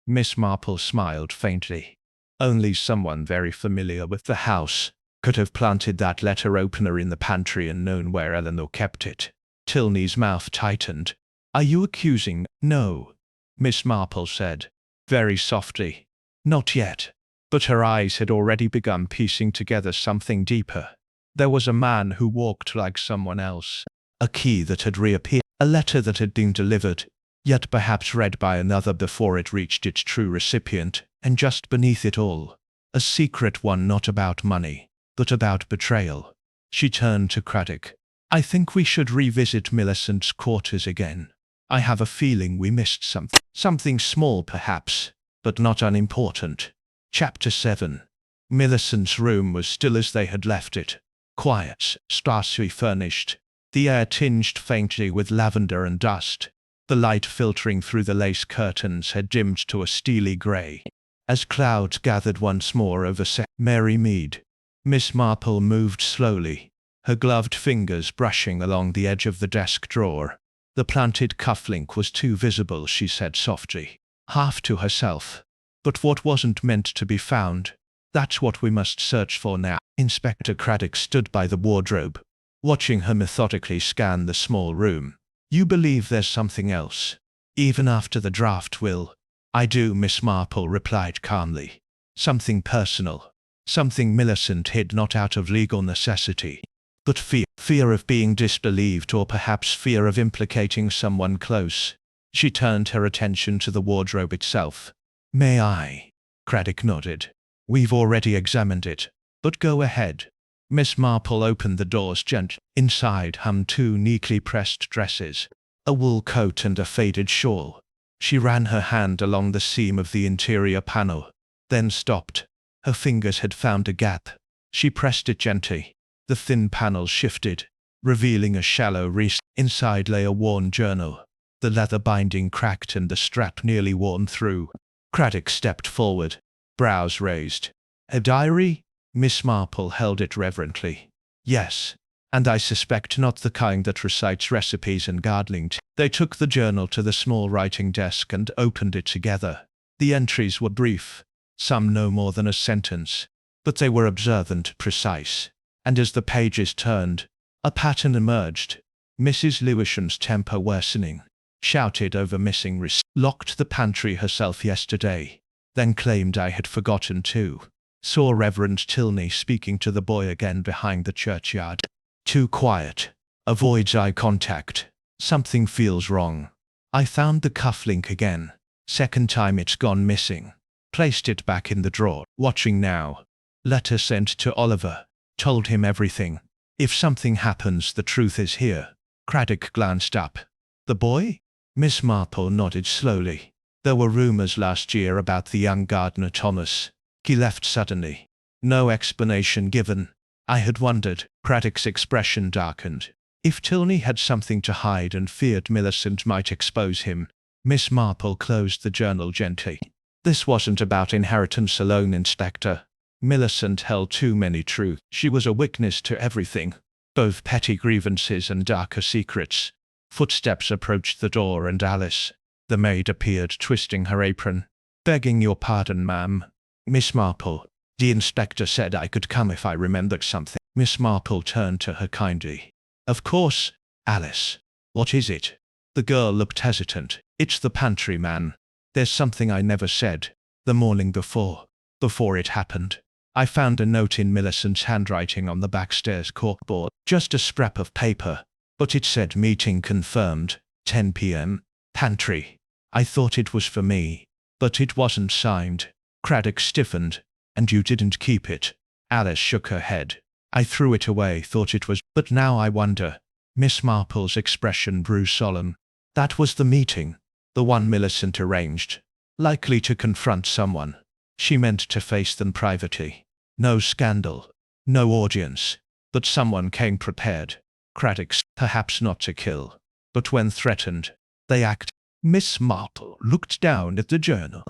Miss Marple smiled faintly. "Only someone very familiar with the house could have planted that letter opener in the pantry and known where Eleanor kept it." Tilney's mouth tightened. "Are you accusing?" "No," Miss Marple said, very softly. "Not yet." But her eyes had already begun piecing together something deeper. There was a man who walked like someone else. A key that had reappeared. A letter that had been delivered, yet perhaps read by another before it reached its true recipient, and just beneath it all, a secret one, not about money, but about betrayal. She turned to Craddock. "I think we should revisit Millicent's quarters again. I have a feeling we missed something. Something small, perhaps, but not unimportant." Chapter 7. Millicent's room was still as they had left it. Quiet, sparsely furnished. The air tinged faintly with lavender and dust. The light filtering through the lace curtains had dimmed to a steely grey. As clouds gathered once more over Mary Mead, Miss Marple moved slowly, her gloved fingers brushing along the edge of the desk drawer. "The planted cufflink was too visible," she said softly, half to herself. "But what wasn't meant to be found, that's what we must search for now." Inspector Craddock stood by the wardrobe, watching her methodically scan the small room. "You believe there's something else, even after the draft will?" "I do," Miss Marple replied calmly. "Something personal. Something Millicent hid, not out of legal necessity, but fear of being disbelieved, or perhaps fear of implicating someone close." She turned her attention to the wardrobe itself. "May I?" Craddock nodded. "We've already examined it, but go ahead." Miss Marple opened the doors gently. Inside hung two neatly pressed dresses, a wool coat and a faded shawl. She ran her hand along the seam of the interior panel, then stopped. Her fingers had found a gap. She pressed it gently. The thin panel shifted, revealing a shallow recess. Inside lay a worn journal. The leather binding cracked and the strap nearly worn through. Craddock stepped forward, brows raised. A diary? Miss Marple held it reverently. Yes, and I suspect not the kind that recites recipes and gardening. They took the journal to the small writing desk and opened it together. The entries were brief, some no more than a sentence, but they were observant, precise. And as the pages turned, a pattern emerged. Mrs. Lewisham's temper worsening. Shouted over missing receipts. Locked the pantry herself yesterday. Then claimed I had forgotten too. Saw Reverend Tilney speaking to the boy again behind the churchyard. Too quiet. Avoids eye contact. Something feels wrong. I found the cufflink again. Second time it's gone missing. Placed it back in the drawer. Watching now. Letter sent to Oliver. Told him everything. If something happens, the truth is here. Craddock glanced up. The boy? Miss Marple nodded slowly. There were rumors last year about the young gardener Thomas. He left suddenly. No explanation given. I had wondered. Craddock's expression darkened. If Tilney had something to hide and feared Millicent might expose him. Miss Marple closed the journal gently. This wasn't about inheritance alone, Inspector. Millicent held too many truths. She was a witness to everything, both petty grievances and darker secrets. Footsteps approached the door and Alice, the maid, appeared, twisting her apron. Begging your pardon, ma'am. Miss Marple, the inspector said I could come if I remembered something. Miss Marple turned to her kindly. Of course, Alice. What is it? The girl looked hesitant. It's the pantry, man. There's something I never said. The morning before it happened, I found a note in Millicent's handwriting on the backstairs corkboard. Just a scrap of paper. But it said meeting confirmed, 10 p.m. Pantry. I thought it was for me. But it wasn't signed. Craddock stiffened. And you didn't keep it? Alice shook her head. I threw it away, thought it was. But now I wonder. Miss Marple's expression grew solemn. That was the meeting. The one Millicent arranged. Likely to confront someone. She meant to face them privately. No scandal. No audience. But someone came prepared. Craddock's, perhaps not to kill. But when threatened, they act. Miss Marple looked down at the journal.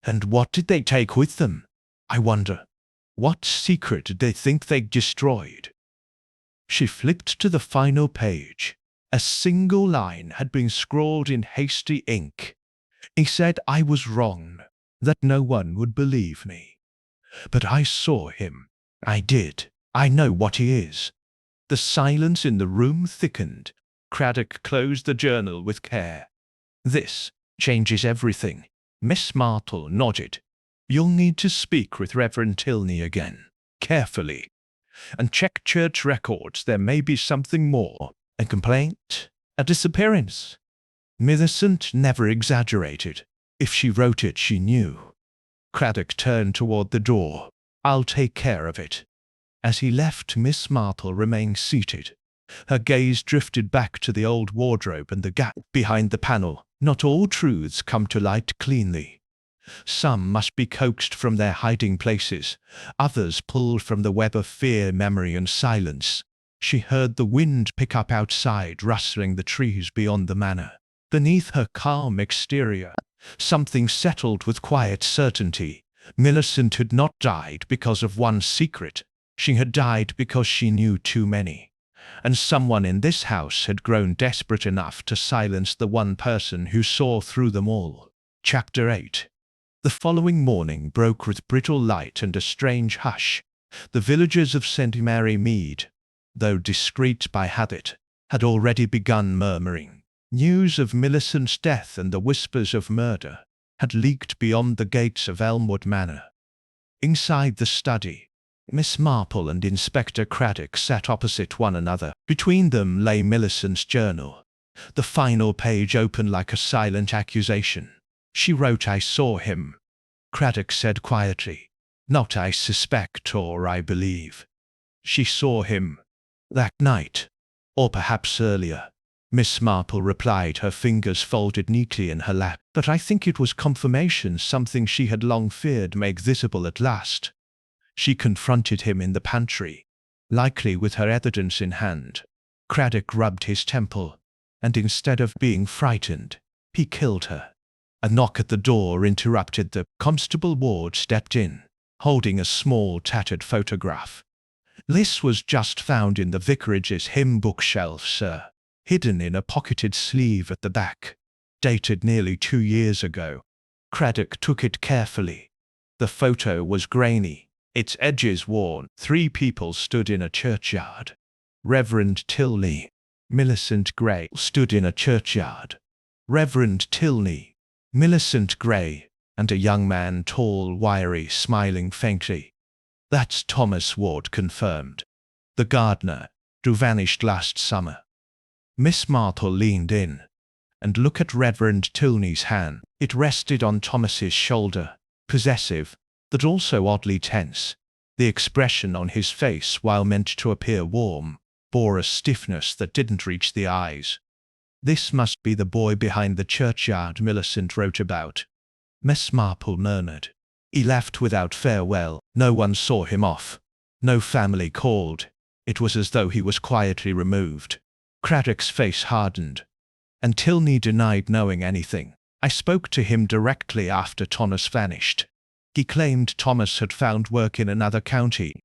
And what did they take with them? I wonder. What secret did they think they destroyed? She flipped to the final page. A single line had been scrawled in hasty ink. He said I was wrong, that no one would believe me. But I saw him. I did. I know what he is. The silence in the room thickened. Craddock closed the journal with care. This changes everything. Miss Marple nodded. You'll need to speak with Reverend Tilney again, carefully, and check church records. There may be something more. A complaint? A disappearance? Millicent never exaggerated. If she wrote it, she knew. Craddock turned toward the door. I'll take care of it. As he left, Miss Marple remained seated. Her gaze drifted back to the old wardrobe and the gap behind the panel. Not all truths come to light cleanly. Some must be coaxed from their hiding places, others pulled from the web of fear, memory, and silence. She heard the wind pick up outside, rustling the trees beyond the manor. Beneath her calm exterior, something settled with quiet certainty. Millicent had not died because of one secret. She had died because she knew too many. And someone in this house had grown desperate enough to silence the one person who saw through them all. Chapter 8. The following morning broke with brittle light and a strange hush. The villagers of St. Mary Mead, though discreet by habit, had already begun murmuring. News of Millicent's death and the whispers of murder had leaked beyond the gates of Elmwood Manor. Inside the study, Miss Marple and Inspector Craddock sat opposite one another. Between them lay Millicent's journal, the final page open like a silent accusation. She wrote, I saw him. Craddock said quietly, not I suspect or I believe. She saw him. That night. Or perhaps earlier. Miss Marple replied, her fingers folded neatly in her lap. But I think it was confirmation, something she had long feared made visible at last. She confronted him in the pantry, likely with her evidence in hand. Craddock rubbed his temple, and instead of being frightened, he killed her. A knock at the door interrupted the Constable Ward stepped in, holding a small tattered photograph. "This was just found in the vicarage's hymn bookshelf, sir, hidden in a pocketed sleeve at the back. Dated nearly 2 years ago." Craddock took it carefully. The photo was grainy, its edges worn. 3 people stood in a churchyard. Reverend Tilney, Millicent Gray stood in a churchyard. Reverend Tilney, Millicent Gray, and a young man, tall, wiry, smiling faintly. "That's Thomas Ward," confirmed. "The gardener, who vanished last summer." Miss Marple leaned in and looked at Reverend Tilney's hand. It rested on Thomas's shoulder, possessive, but also oddly tense. The expression on his face, while meant to appear warm, bore a stiffness that didn't reach the eyes. "This must be the boy behind the churchyard Millicent wrote about," Miss Marple murmured. "He left without farewell. No one saw him off. No family called. It was as though he was quietly removed." Craddock's face hardened, and Tilney denied knowing anything. "I spoke to him directly after Thomas vanished. He claimed Thomas had found work in another county."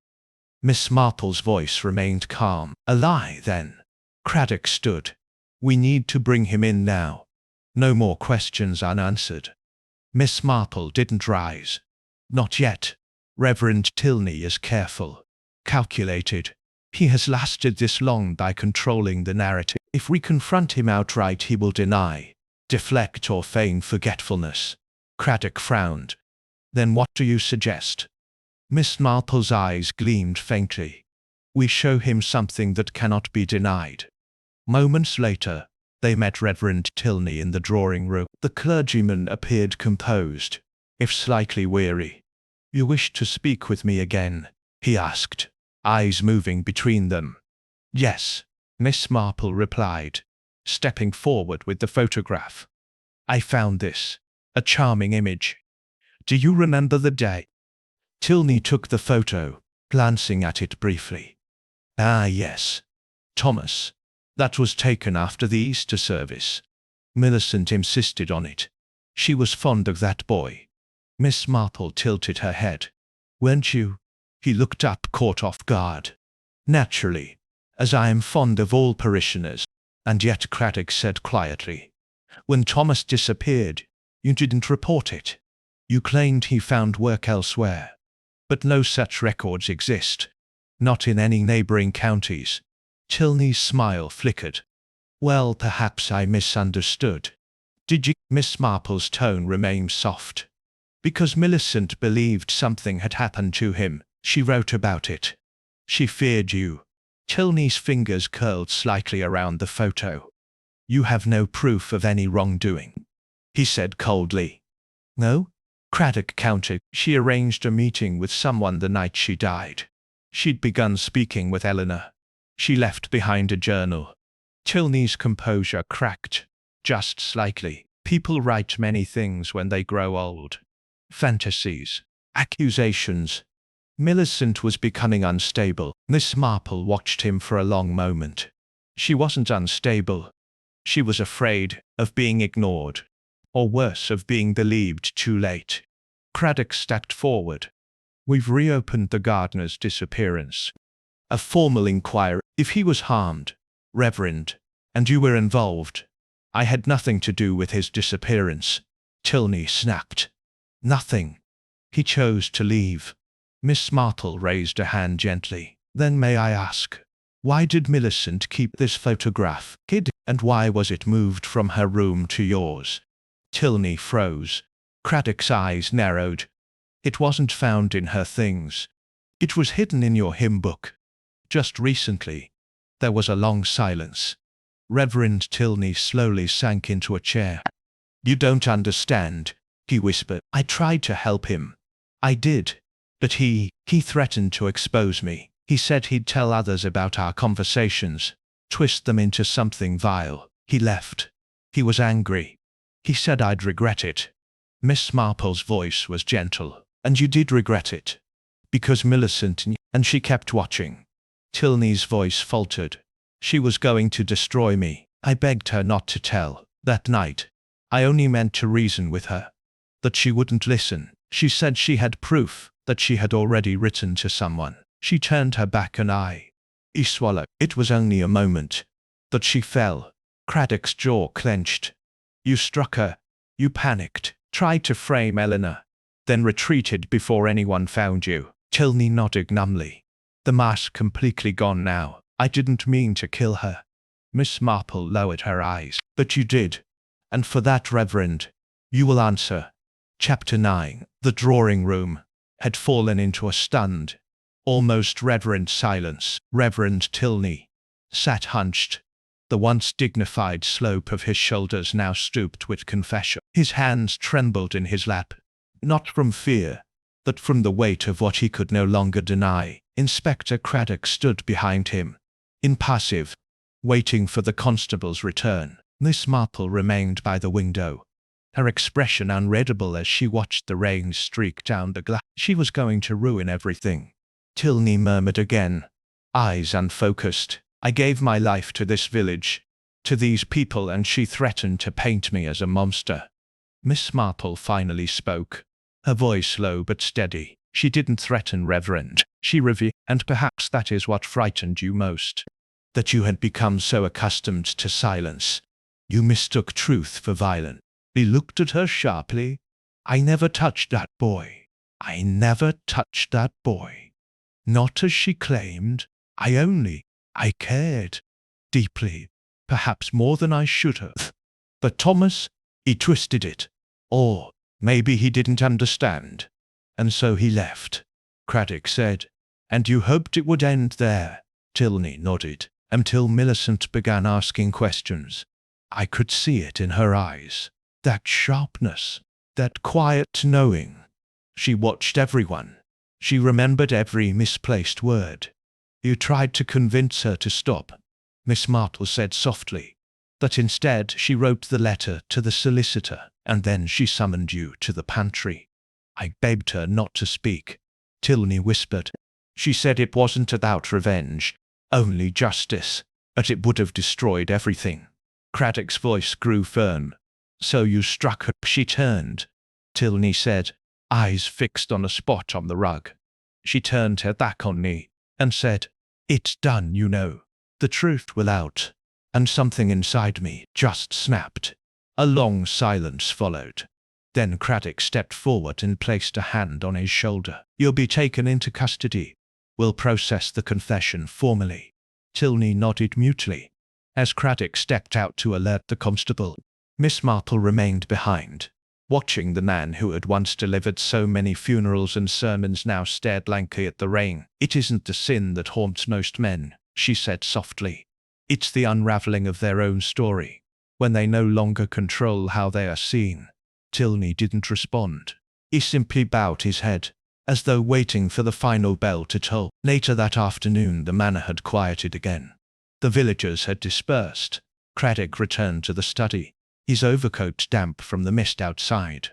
Miss Marple's voice remained calm. "A lie, then?" Craddock stood. "We need to bring him in now. No more questions unanswered." Miss Marple didn't rise. "Not yet. Reverend Tilney is careful, calculated. He has lasted this long by controlling the narrative. If we confront him outright, he will deny, deflect, or feign forgetfulness." Craddock frowned. "Then what do you suggest?" Miss Marple's eyes gleamed faintly. "We show him something that cannot be denied." Moments later, they met Reverend Tilney in the drawing room. The clergyman appeared composed, if slightly weary. "You wish to speak with me again?" he asked, eyes moving between them. "Yes," Miss Marple replied, stepping forward with the photograph. "I found this. A charming image. Do you remember the day?" Tilney took the photo, glancing at it briefly. "Ah, yes. Thomas. That was taken after the Easter service. Millicent insisted on it. She was fond of that boy." Miss Marple tilted her head. "Weren't you?" He looked up, caught off guard. "Naturally, as I am fond of all parishioners." "And yet," Craddock said quietly, "when Thomas disappeared, you didn't report it. You claimed he found work elsewhere. But no such records exist. Not in any neighboring counties." Tilney's smile flickered. "Well, perhaps I misunderstood. Did you?" Miss Marple's tone remained soft. "Because Millicent believed something had happened to him, she wrote about it. She feared you." Tilney's fingers curled slightly around the photo. "You have no proof of any wrongdoing," he said coldly. "No?" Craddock countered. "She arranged a meeting with someone the night she died. She'd begun speaking with Eleanor. She left behind a journal." Tilney's composure cracked, just slightly. "People write many things when they grow old. Fantasies, accusations." Millicent was becoming unstable. Miss Marple watched him for a long moment. She wasn't unstable. She was afraid of being ignored, or worse, of being believed too late. Craddock stepped forward. "We've reopened the gardener's disappearance. A formal inquiry. If he was harmed, Reverend, and you were involved, I had nothing to do with his disappearance." Tilney snapped. "Nothing." He chose to leave. Miss Marple raised a hand gently. "Then may I ask, why did Millicent keep this photograph, kid, and why was it moved from her room to yours?" Tilney froze. Craddock's eyes narrowed. "It wasn't found in her things. It was hidden in your hymn book. Just recently." There was a long silence. Reverend Tilney slowly sank into a chair. "You don't understand," he whispered. "I tried to help him. I did. But he threatened to expose me. He said he'd tell others about our conversations, twist them into something vile. He left. He was angry. He said I'd regret it. Miss Marple's voice was gentle. And you did regret it. Because Millicent knew, and she kept watching. Tilney's voice faltered. She was going to destroy me. I begged her not to tell. That night, I only meant to reason with her. That she wouldn't listen. She said she had proof, that she had already written to someone. She turned her back and he swallowed. It was only a moment. That she fell. Craddock's jaw clenched. You struck her. You panicked, tried to frame Eleanor, then retreated before anyone found you. Tilney nodded numbly. The mask completely gone now. I didn't mean to kill her. Miss Marple lowered her eyes. But you did. And for that, Reverend, you will answer. Chapter 9. The drawing room had fallen into a stunned, almost reverent silence. Reverend Tilney sat hunched. The once dignified slope of his shoulders now stooped with confession. His hands trembled in his lap, not from fear, but from the weight of what he could no longer deny. Inspector Craddock stood behind him, impassive, waiting for the constable's return. Miss Marple remained by the window, her expression unreadable as she watched the rain streak down the glass. She was going to ruin everything. Tilney murmured again, eyes unfocused. I gave my life to this village, to these people, and she threatened to paint me as a monster. Miss Marple finally spoke, her voice low but steady. She didn't threaten, Reverend. She revealed, and perhaps that is what frightened you most, that you had become so accustomed to silence. You mistook truth for violence. He looked at her sharply. I never touched that boy. I never touched that boy. Not as she claimed. I cared. Deeply. Perhaps more than I should have. But Thomas, he twisted it. Or maybe he didn't understand. And so he left. Craddock said. And you hoped it would end there? Tilney nodded. Until Millicent began asking questions. I could see it in her eyes. That sharpness. That quiet knowing. She watched everyone. She remembered every misplaced word. You tried to convince her to stop, Miss Marple said softly. That instead she wrote the letter to the solicitor, and then she summoned you to the pantry. I begged her not to speak, Tilney whispered. She said it wasn't about revenge, only justice, but it would have destroyed everything. Craddock's voice grew firm. So you struck her. She turned, Tilney said, eyes fixed on a spot on the rug. She turned her back on me, and said, It's done, you know. The truth will out. And something inside me just snapped. A long silence followed. Then Craddock stepped forward and placed a hand on his shoulder. You'll be taken into custody. We'll process the confession formally. Tilney nodded mutely, as Craddock stepped out to alert the constable. Miss Marple remained behind, watching the man who had once delivered so many funerals and sermons now stared blankly at the rain. It isn't the sin that haunts most men, she said softly. It's the unraveling of their own story, when they no longer control how they are seen. Tilney didn't respond. He simply bowed his head, as though waiting for the final bell to toll. Later that afternoon the manor had quieted again. The villagers had dispersed. Craddock returned to the study, his overcoat damp from the mist outside.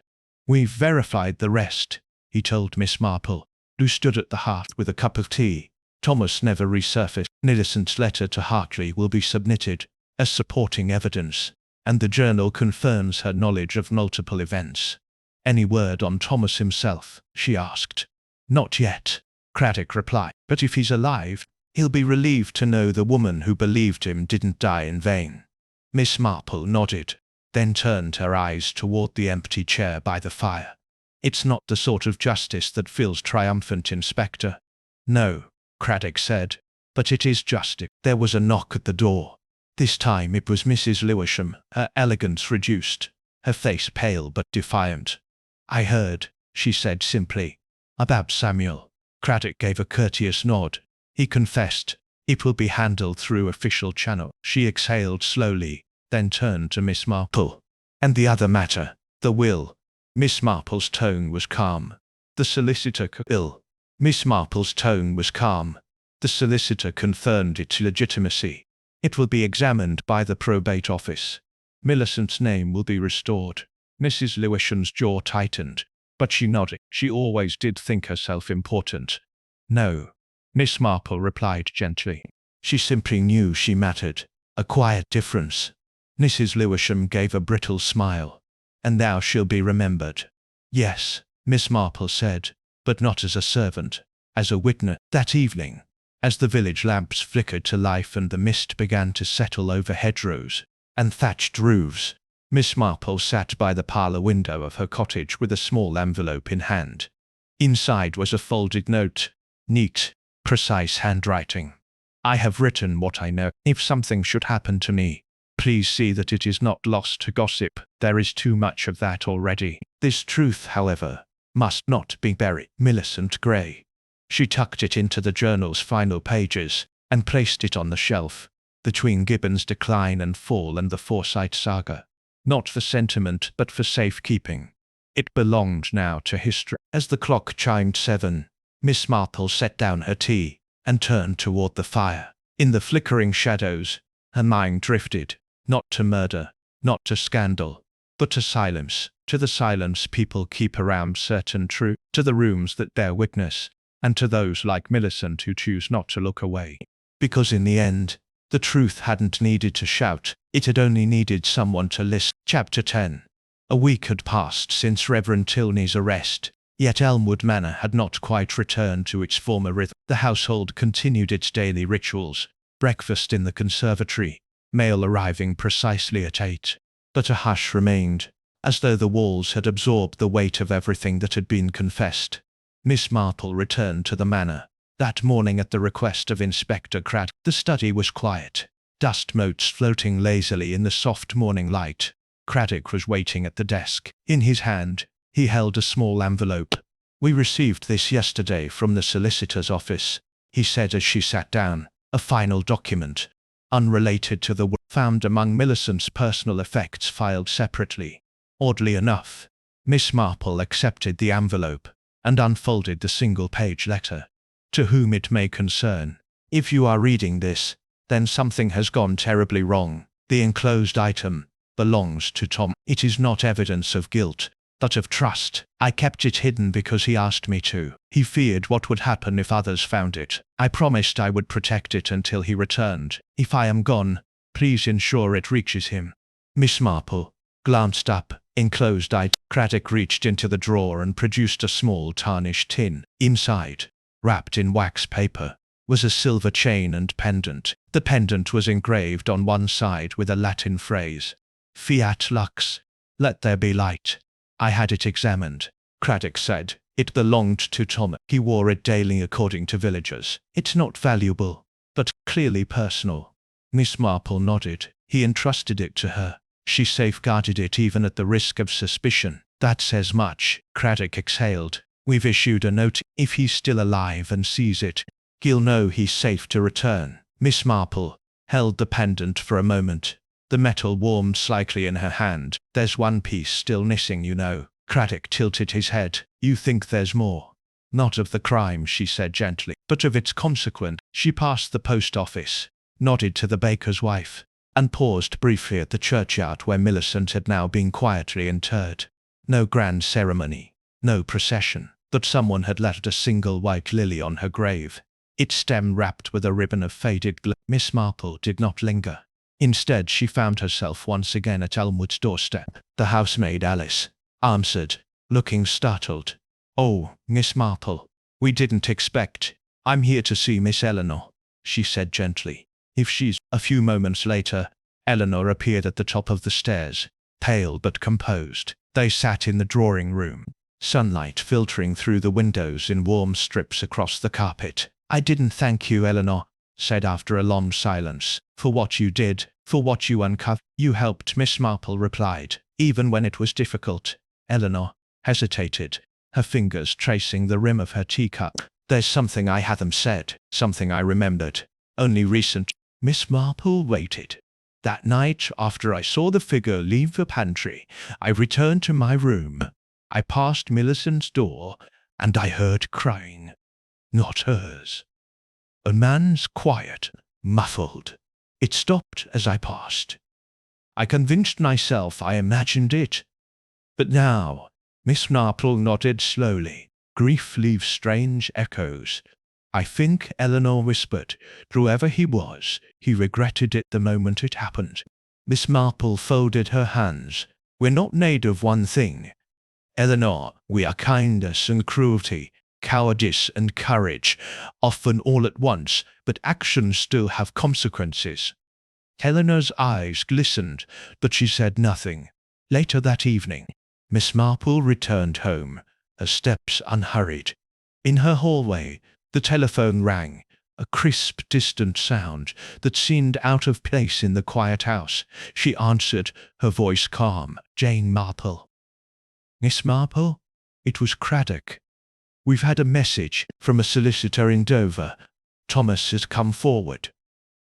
We've verified the rest, he told Miss Marple, who stood at the hearth with a cup of tea. Thomas never resurfaced. Millicent's letter to Hercule will be submitted as supporting evidence, and the journal confirms her knowledge of multiple events. Any word on Thomas himself? She asked. Not yet, Craddock replied. But if he's alive, he'll be relieved to know the woman who believed him didn't die in vain. Miss Marple nodded, then turned her eyes toward the empty chair by the fire. It's not the sort of justice that feels triumphant, Inspector. No, Craddock said, but it is justice. There was a knock at the door. This time it was Mrs. Lewisham, her elegance reduced, her face pale but defiant. I heard, she said simply, about Samuel. Craddock gave a courteous nod. He confessed, it will be handled through official channel. She exhaled slowly, then turned to Miss Marple. And the other matter, the will. Miss Marple's tone was calm. The solicitor Miss Marple's tone was calm. The solicitor confirmed its legitimacy. It will be examined by the probate office. Millicent's name will be restored. Mrs. Lewisham's jaw tightened, but she nodded. She always did think herself important. No, Miss Marple replied gently. She simply knew she mattered. A quiet difference. Mrs. Lewisham gave a brittle smile. And now she'll be remembered. Yes, Miss Marple said, but not as a servant, as a witness. That evening, as the village lamps flickered to life and the mist began to settle over hedgerows and thatched roofs, Miss Marple sat by the parlour window of her cottage with a small envelope in hand. Inside was a folded note, neat, precise handwriting. I have written what I know. If something should happen to me, please see that it is not lost to gossip. There is too much of that already. This truth, however, must not be buried. Millicent Gray. She tucked it into the journal's final pages and placed it on the shelf, between Gibbon's Decline and Fall and the Forsyte Saga. Not for sentiment, but for safekeeping. It belonged now to history. As the clock chimed 7, Miss Marple set down her tea and turned toward the fire. In the flickering shadows, her mind drifted, not to murder, not to scandal, but to silence, to the silence people keep around certain truths, to the rooms that bear witness, and to those like Millicent who choose not to look away. Because in the end, the truth hadn't needed to shout, it had only needed someone to listen. Chapter 10. A week had passed since Reverend Tilney's arrest, yet Elmwood Manor had not quite returned to its former rhythm. The household continued its daily rituals, breakfast in the conservatory, mail arriving precisely at 8. But a hush remained, as though the walls had absorbed the weight of everything that had been confessed. Miss Marple returned to the manor that morning at the request of Inspector Craddock. The study was quiet, dust motes floating lazily in the soft morning light. Craddock was waiting at the desk. In his hand, he held a small envelope. "We received this yesterday from the solicitor's office," he said as she sat down. "A final document, unrelated to the found among Millicent's personal effects filed separately." Oddly enough, Miss Marple accepted the envelope and unfolded the single-page letter. "To whom it may concern, if you are reading this, then something has gone terribly wrong. The enclosed item belongs to Tom. It is not evidence of guilt, but of trust. I kept it hidden because he asked me to. He feared what would happen if others found it. I promised I would protect it until he returned. If I am gone, please ensure it reaches him." Miss Marple glanced up. Enclosed item. Craddock reached into the drawer and produced a small tarnished tin. Inside, wrapped in wax paper, was a silver chain and pendant. The pendant was engraved on one side with a Latin phrase, "Fiat lux, let there be light." "I had it examined," Craddock said. "It belonged to Tom. He wore it daily according to villagers. It's not valuable, but clearly personal." Miss Marple nodded. "He entrusted it to her. She safeguarded it even at the risk of suspicion. That says much." Craddock exhaled. "We've issued a note. If he's still alive and sees it, he'll know he's safe to return." Miss Marple held the pendant for a moment. The metal warmed slightly in her hand. "There's one piece still missing, you know." Craddock tilted his head. "You think there's more?" "Not of the crime," she said gently, "but of its consequence." She passed the post office, nodded to the baker's wife, and paused briefly at the churchyard where Millicent had now been quietly interred. No grand ceremony, no procession, but someone had left a single white lily on her grave, its stem wrapped with a ribbon of faded Miss Marple did not linger. Instead, she found herself once again at Elmwood's doorstep. The housemaid Alice answered, looking startled. "Oh, Miss Marple, we didn't expect." "I'm here to see Miss Eleanor," she said gently. "If she's—" A few moments later, Eleanor appeared at the top of the stairs, pale but composed. They sat in the drawing room, sunlight filtering through the windows in warm strips across the carpet. "I didn't thank you," Eleanor said after a long silence, "for what you did, for what you uncovered." "You helped," Miss Marple replied, "even when it was difficult." Eleanor hesitated, her fingers tracing the rim of her teacup. "There's something I haven't said, something I remembered. Only recent." Miss Marple waited. "That night, after I saw the figure leave the pantry, I returned to my room. I passed Millicent's door, and I heard crying. Not hers. A man's, quiet, muffled. It stopped as I passed. I convinced myself I imagined it. But now, Miss Marple nodded slowly. Grief leaves strange echoes. I think, Eleanor whispered, whoever he was, he regretted it the moment it happened. Miss Marple folded her hands. We're not made of one thing, Eleanor. We are kindness and cruelty, cowardice and courage, often all at once, but actions still have consequences. Eleanor's eyes glistened, but she said nothing. Later that evening, Miss Marple returned home, her steps unhurried. In her hallway, the telephone rang, a crisp, distant sound that seemed out of place in the quiet house. She answered, her voice calm. Jane Marple. Miss Marple? It was Craddock. We've had a message from a solicitor in Dover. Thomas has come forward.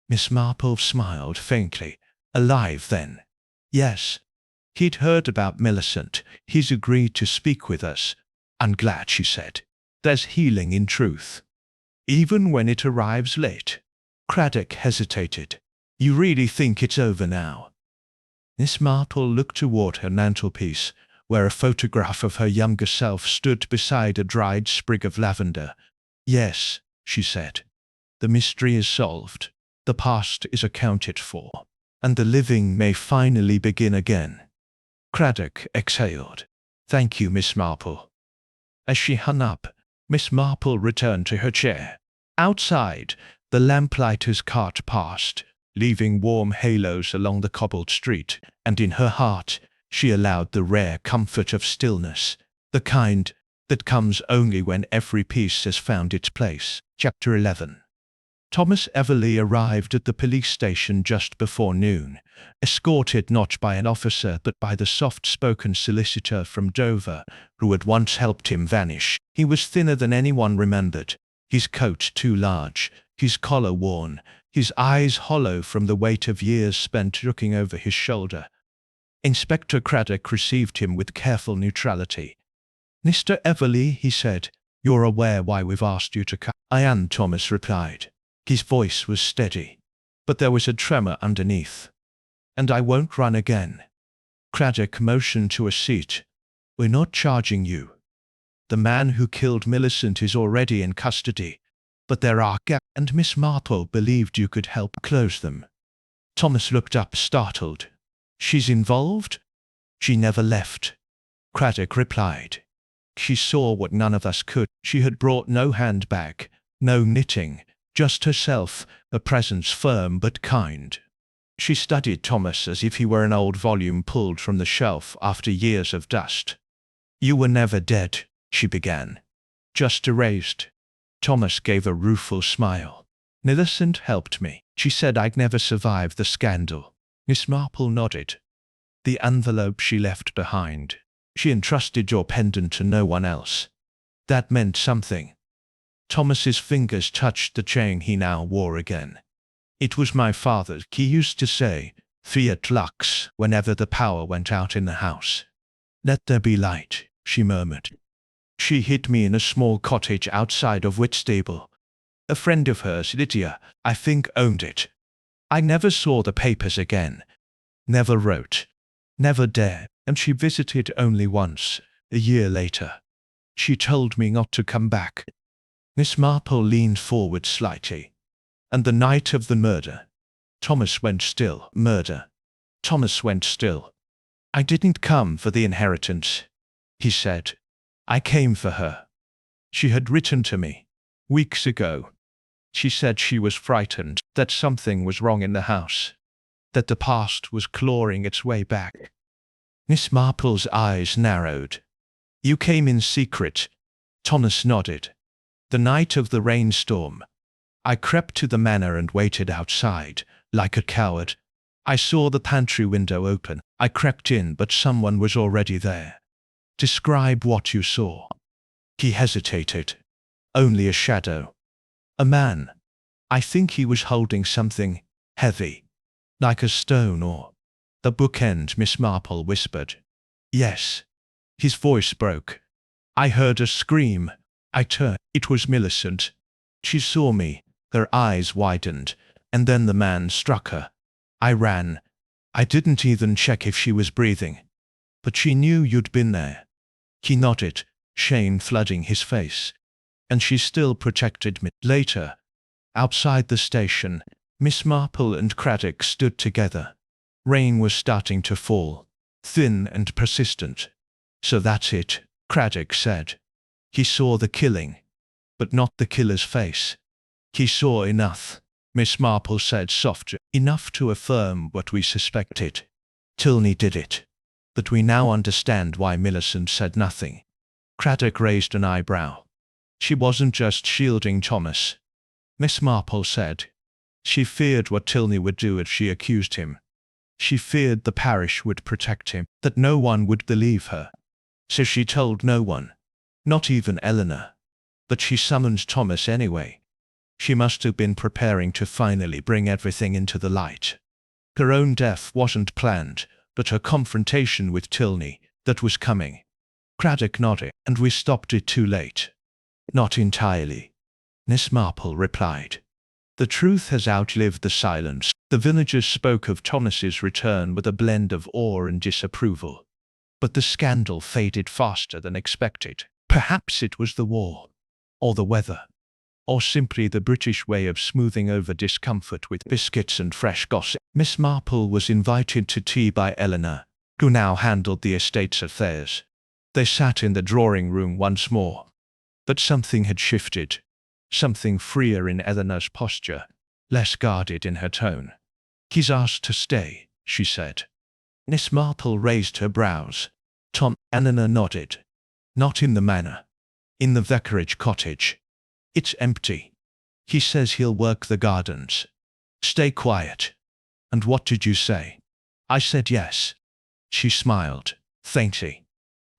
Miss Marple smiled faintly. Alive, then? Yes. He'd heard about Millicent. He's agreed to speak with us. I'm glad, she said. There's healing in truth, even when it arrives late. Craddock hesitated. You really think it's over now? Miss Marple looked toward her mantelpiece, where a photograph of her younger self stood beside a dried sprig of lavender. Yes, she said. The mystery is solved. The past is accounted for, and the living may finally begin again. Craddock exhaled. Thank you, Miss Marple. As she hung up, Miss Marple returned to her chair. Outside, the lamplighter's cart passed, leaving warm halos along the cobbled street, and in her heart she allowed the rare comfort of stillness, the kind that comes only when every piece has found its place. Chapter 11. Thomas Everleigh arrived at the police station just before noon, escorted not by an officer but by the soft-spoken solicitor from Dover, who had once helped him vanish. He was thinner than anyone remembered, his coat too large, his collar worn, his eyes hollow from the weight of years spent looking over his shoulder. Inspector Craddock received him with careful neutrality. Mr. Everleigh, he said, you're aware why we've asked you to come? I am, Thomas replied. His voice was steady, but there was a tremor underneath. And I won't run again. Craddock motioned to a seat. We're not charging you. The man who killed Millicent is already in custody, but there are gaps, and Miss Marple believed you could help close them. Thomas looked up, startled. She's involved? She never left, Craddock replied. She saw what none of us could. She had brought no handbag, no knitting, just herself, a presence firm but kind. She studied Thomas as if he were an old volume pulled from the shelf after years of dust. You were never dead, she began. Just erased. Thomas gave a rueful smile. Millicent helped me. She said I'd never survive the scandal. Miss Marple nodded. The envelope she left behind. She entrusted your pendant to no one else. That meant something. Thomas's fingers touched the chain he now wore again. It was my father's. He used to say, Fiat lux, whenever the power went out in the house. Let there be light, she murmured. She hid me in a small cottage outside of Whitstable. A friend of hers, Lydia, I think, owned it. I never saw the papers again. Never wrote. Never dared. And she visited only once, a year later. She told me not to come back. Miss Marple leaned forward slightly. And the night of the murder. Thomas went still. Murder. Thomas went still. I didn't come for the inheritance, he said. I came for her. She had written to me weeks ago. She said she was frightened, that something was wrong in the house, that the past was clawing its way back. Miss Marple's eyes narrowed. You came in secret. Thomas nodded. The night of the rainstorm. I crept to the manor and waited outside, like a coward. I saw the pantry window open. I crept in, but someone was already there. Describe what you saw. He hesitated. Only a shadow. A man. I think he was holding something heavy, like a stone or the bookend, Miss Marple whispered. Yes. His voice broke. I heard a scream. I turned. It was Millicent. She saw me. Her eyes widened. and then the man struck her. I ran. I didn't even check if she was breathing. But she knew you'd been there. He nodded, shame flooding his face. And she still protected me. Later, outside the station, Miss Marple and Craddock stood together. Rain was starting to fall, thin and persistent. So that's it, Craddock said. He saw the killing, but not the killer's face. He saw enough, Miss Marple said softly, enough to affirm what we suspected. Tilney did it. But we now understand why Millicent said nothing. Craddock raised an eyebrow. She wasn't just shielding Thomas, Miss Marple said. She feared what Tilney would do if she accused him. She feared the parish would protect him, that no one would believe her. So she told no one, not even Eleanor. But she summoned Thomas anyway. She must have been preparing to finally bring everything into the light. Her own death wasn't planned, but her confrontation with Tilney, that was coming. Craddock nodded, and we stopped it too late. Not entirely, Miss Marple replied. The truth has outlived the silence. The villagers spoke of Thomas's return with a blend of awe and disapproval. But the scandal faded faster than expected. Perhaps it was the war, or the weather, or simply the British way of smoothing over discomfort with biscuits and fresh gossip. Miss Marple was invited to tea by Eleanor, who now handled the estate's affairs. They sat in the drawing room once more. But something had shifted, something freer in Eleanor's posture, less guarded in her tone. He's asked to stay, she said. Miss Marple raised her brows. Eleanor nodded. Not in the manor. In the vicarage cottage. It's empty. He says he'll work the gardens. Stay quiet. And what did you say? I said yes. She smiled, faintly.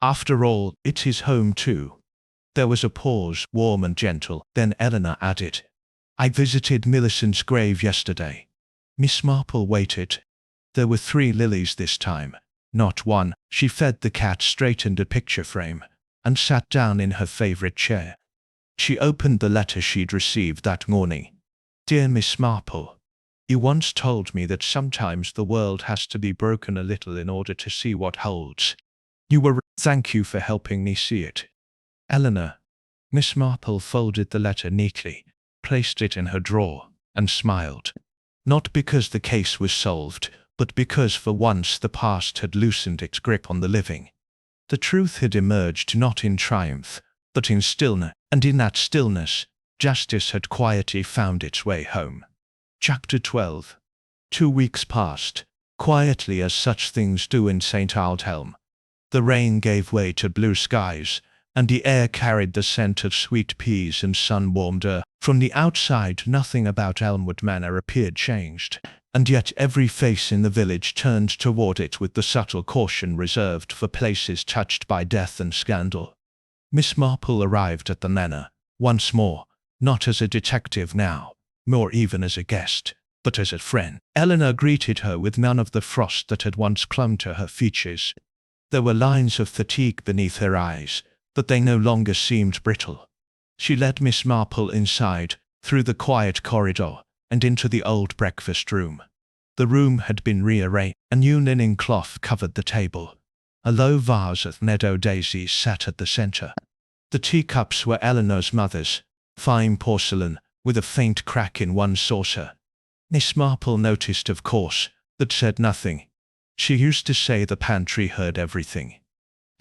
After all, it's his home too. There was a pause, warm and gentle, then Eleanor added, I visited Millicent's grave yesterday. Miss Marple waited. There were 3 lilies this time, not one. She fed the cat, straightened a picture frame, and sat down in her favorite chair. She opened the letter she'd received that morning. Dear Miss Marple, you once told me that sometimes the world has to be broken a little in order to see what holds. You were. Thank you for helping me see it. Eleanor. Miss Marple folded the letter neatly, placed it in her drawer, and smiled. Not because the case was solved, but because for once the past had loosened its grip on the living. The truth had emerged not in triumph, but in stillness, and in that stillness, justice had quietly found its way home. Chapter 12. 2 weeks passed, quietly as such things do in St. Aldhelm. The rain gave way to blue skies, and the air carried the scent of sweet peas and sun-warmed earth. From the outside nothing about Elmwood Manor appeared changed, and yet every face in the village turned toward it with the subtle caution reserved for places touched by death and scandal. Miss Marple arrived at the manor, once more, not as a detective now, nor even as a guest, but as a friend. Eleanor greeted her with none of the frost that had once clung to her features. There were lines of fatigue beneath her eyes, but they no longer seemed brittle. She led Miss Marple inside, through the quiet corridor, and into the old breakfast room. The room had been rearranged. A new linen cloth covered the table. A low vase of meadow daisies sat at the center. The teacups were Eleanor's mother's, fine porcelain, with a faint crack in one saucer. Miss Marple noticed, of course, but said nothing. She used to say the pantry heard everything.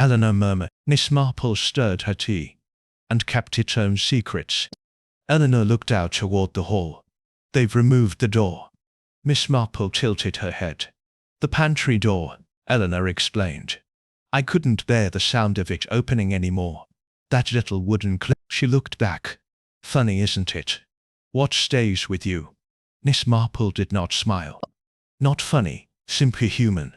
Eleanor murmured. Miss Marple stirred her tea, and kept its own secrets. Eleanor looked out toward the hall. They've removed the door. Miss Marple tilted her head. The pantry door, Eleanor explained. I couldn't bear the sound of it opening anymore. That little wooden click. She looked back. Funny, isn't it? What stays with you? Miss Marple did not smile. Not funny, simply human.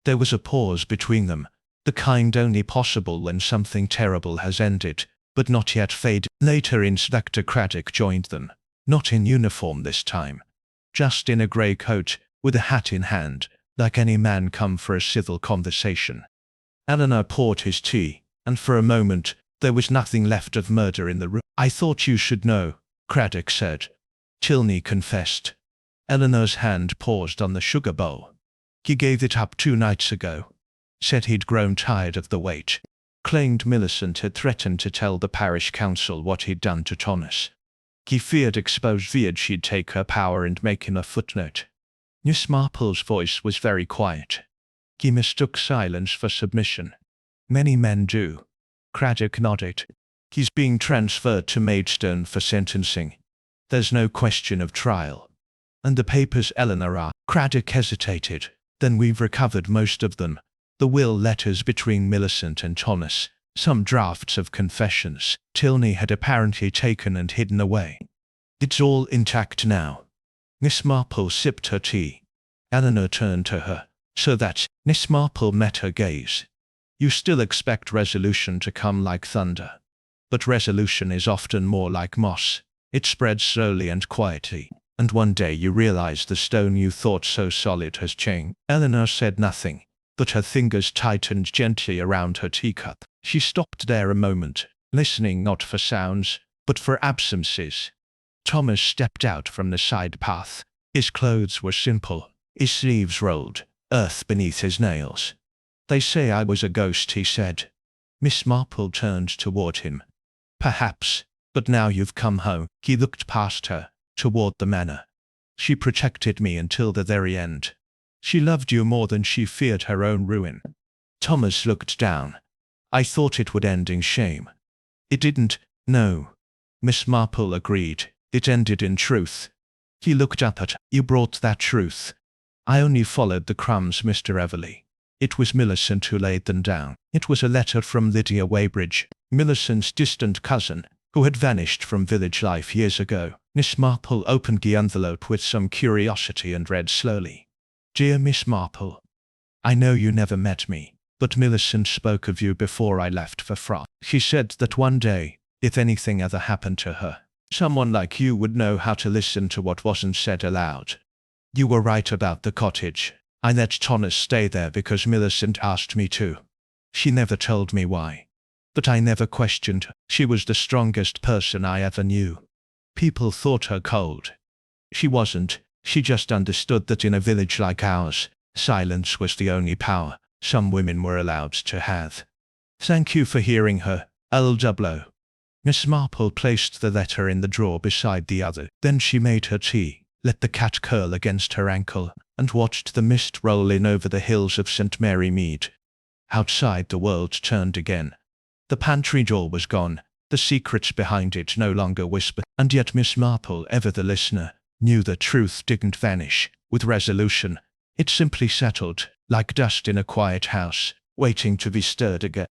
There was a pause between them, the kind only possible when something terrible has ended, but not yet faded. Later Inspector Craddock joined them, not in uniform this time, just in a grey coat, with a hat in hand, like any man come for a civil conversation. Eleanor poured his tea, and for a moment, there was nothing left of murder in the room. I thought you should know, Craddock said. Tilney confessed. Eleanor's hand paused on the sugar bowl. He gave it up 2 nights ago. Said he'd grown tired of the wait. Claimed Millicent had threatened to tell the parish council what he'd done to Thomas. He feared she'd take her power and make him a footnote. Miss Marple's voice was very quiet. He mistook silence for submission. Many men do. Craddock nodded. He's being transferred to Maidstone for sentencing. There's no question of trial. And the papers, Eleanor, are. Craddock hesitated. Then we've recovered most of them. The will letters between Millicent and Thomas, some drafts of confessions Tilney had apparently taken and hidden away. It's all intact now. Miss Marple sipped her tea. Eleanor turned to her, so that Miss Marple met her gaze. You still expect resolution to come like thunder. But resolution is often more like moss. It spreads slowly and quietly, and one day you realize the stone you thought so solid has changed. Eleanor said nothing, but her fingers tightened gently around her teacup. She stopped there a moment, listening not for sounds, but for absences. Thomas stepped out from the side path. His clothes were simple, his sleeves rolled, earth beneath his nails. They say I was a ghost, he said. Miss Marple turned toward him. Perhaps, but now you've come home. He looked past her, toward the manor. She protected me until the very end. She loved you more than she feared her own ruin. Thomas looked down. I thought it would end in shame. It didn't, no. Miss Marple agreed. It ended in truth. He looked up at her. You brought that truth. I only followed the crumbs, Mr. Everleigh. It was Millicent who laid them down. It was a letter from Lydia Weybridge, Millicent's distant cousin, who had vanished from village life years ago. Miss Marple opened the envelope with some curiosity and read slowly. Dear Miss Marple, I know you never met me, but Millicent spoke of you before I left for France. She said that one day, if anything ever happened to her, someone like you would know how to listen to what wasn't said aloud. You were right about the cottage. I let Thomas stay there because Millicent asked me to. She never told me why. But I never questioned her. She was the strongest person I ever knew. People thought her cold. She wasn't. She just understood that in a village like ours, silence was the only power some women were allowed to have. Thank you for hearing her, L.W. Miss Marple placed the letter in the drawer beside the other. Then she made her tea, let the cat curl against her ankle, and watched the mist roll in over the hills of St. Mary Mead. Outside the world turned again. The pantry door was gone, the secrets behind it no longer whispered, and yet Miss Marple, ever the listener, knew the truth didn't vanish with resolution. It simply settled, like dust in a quiet house, waiting to be stirred again.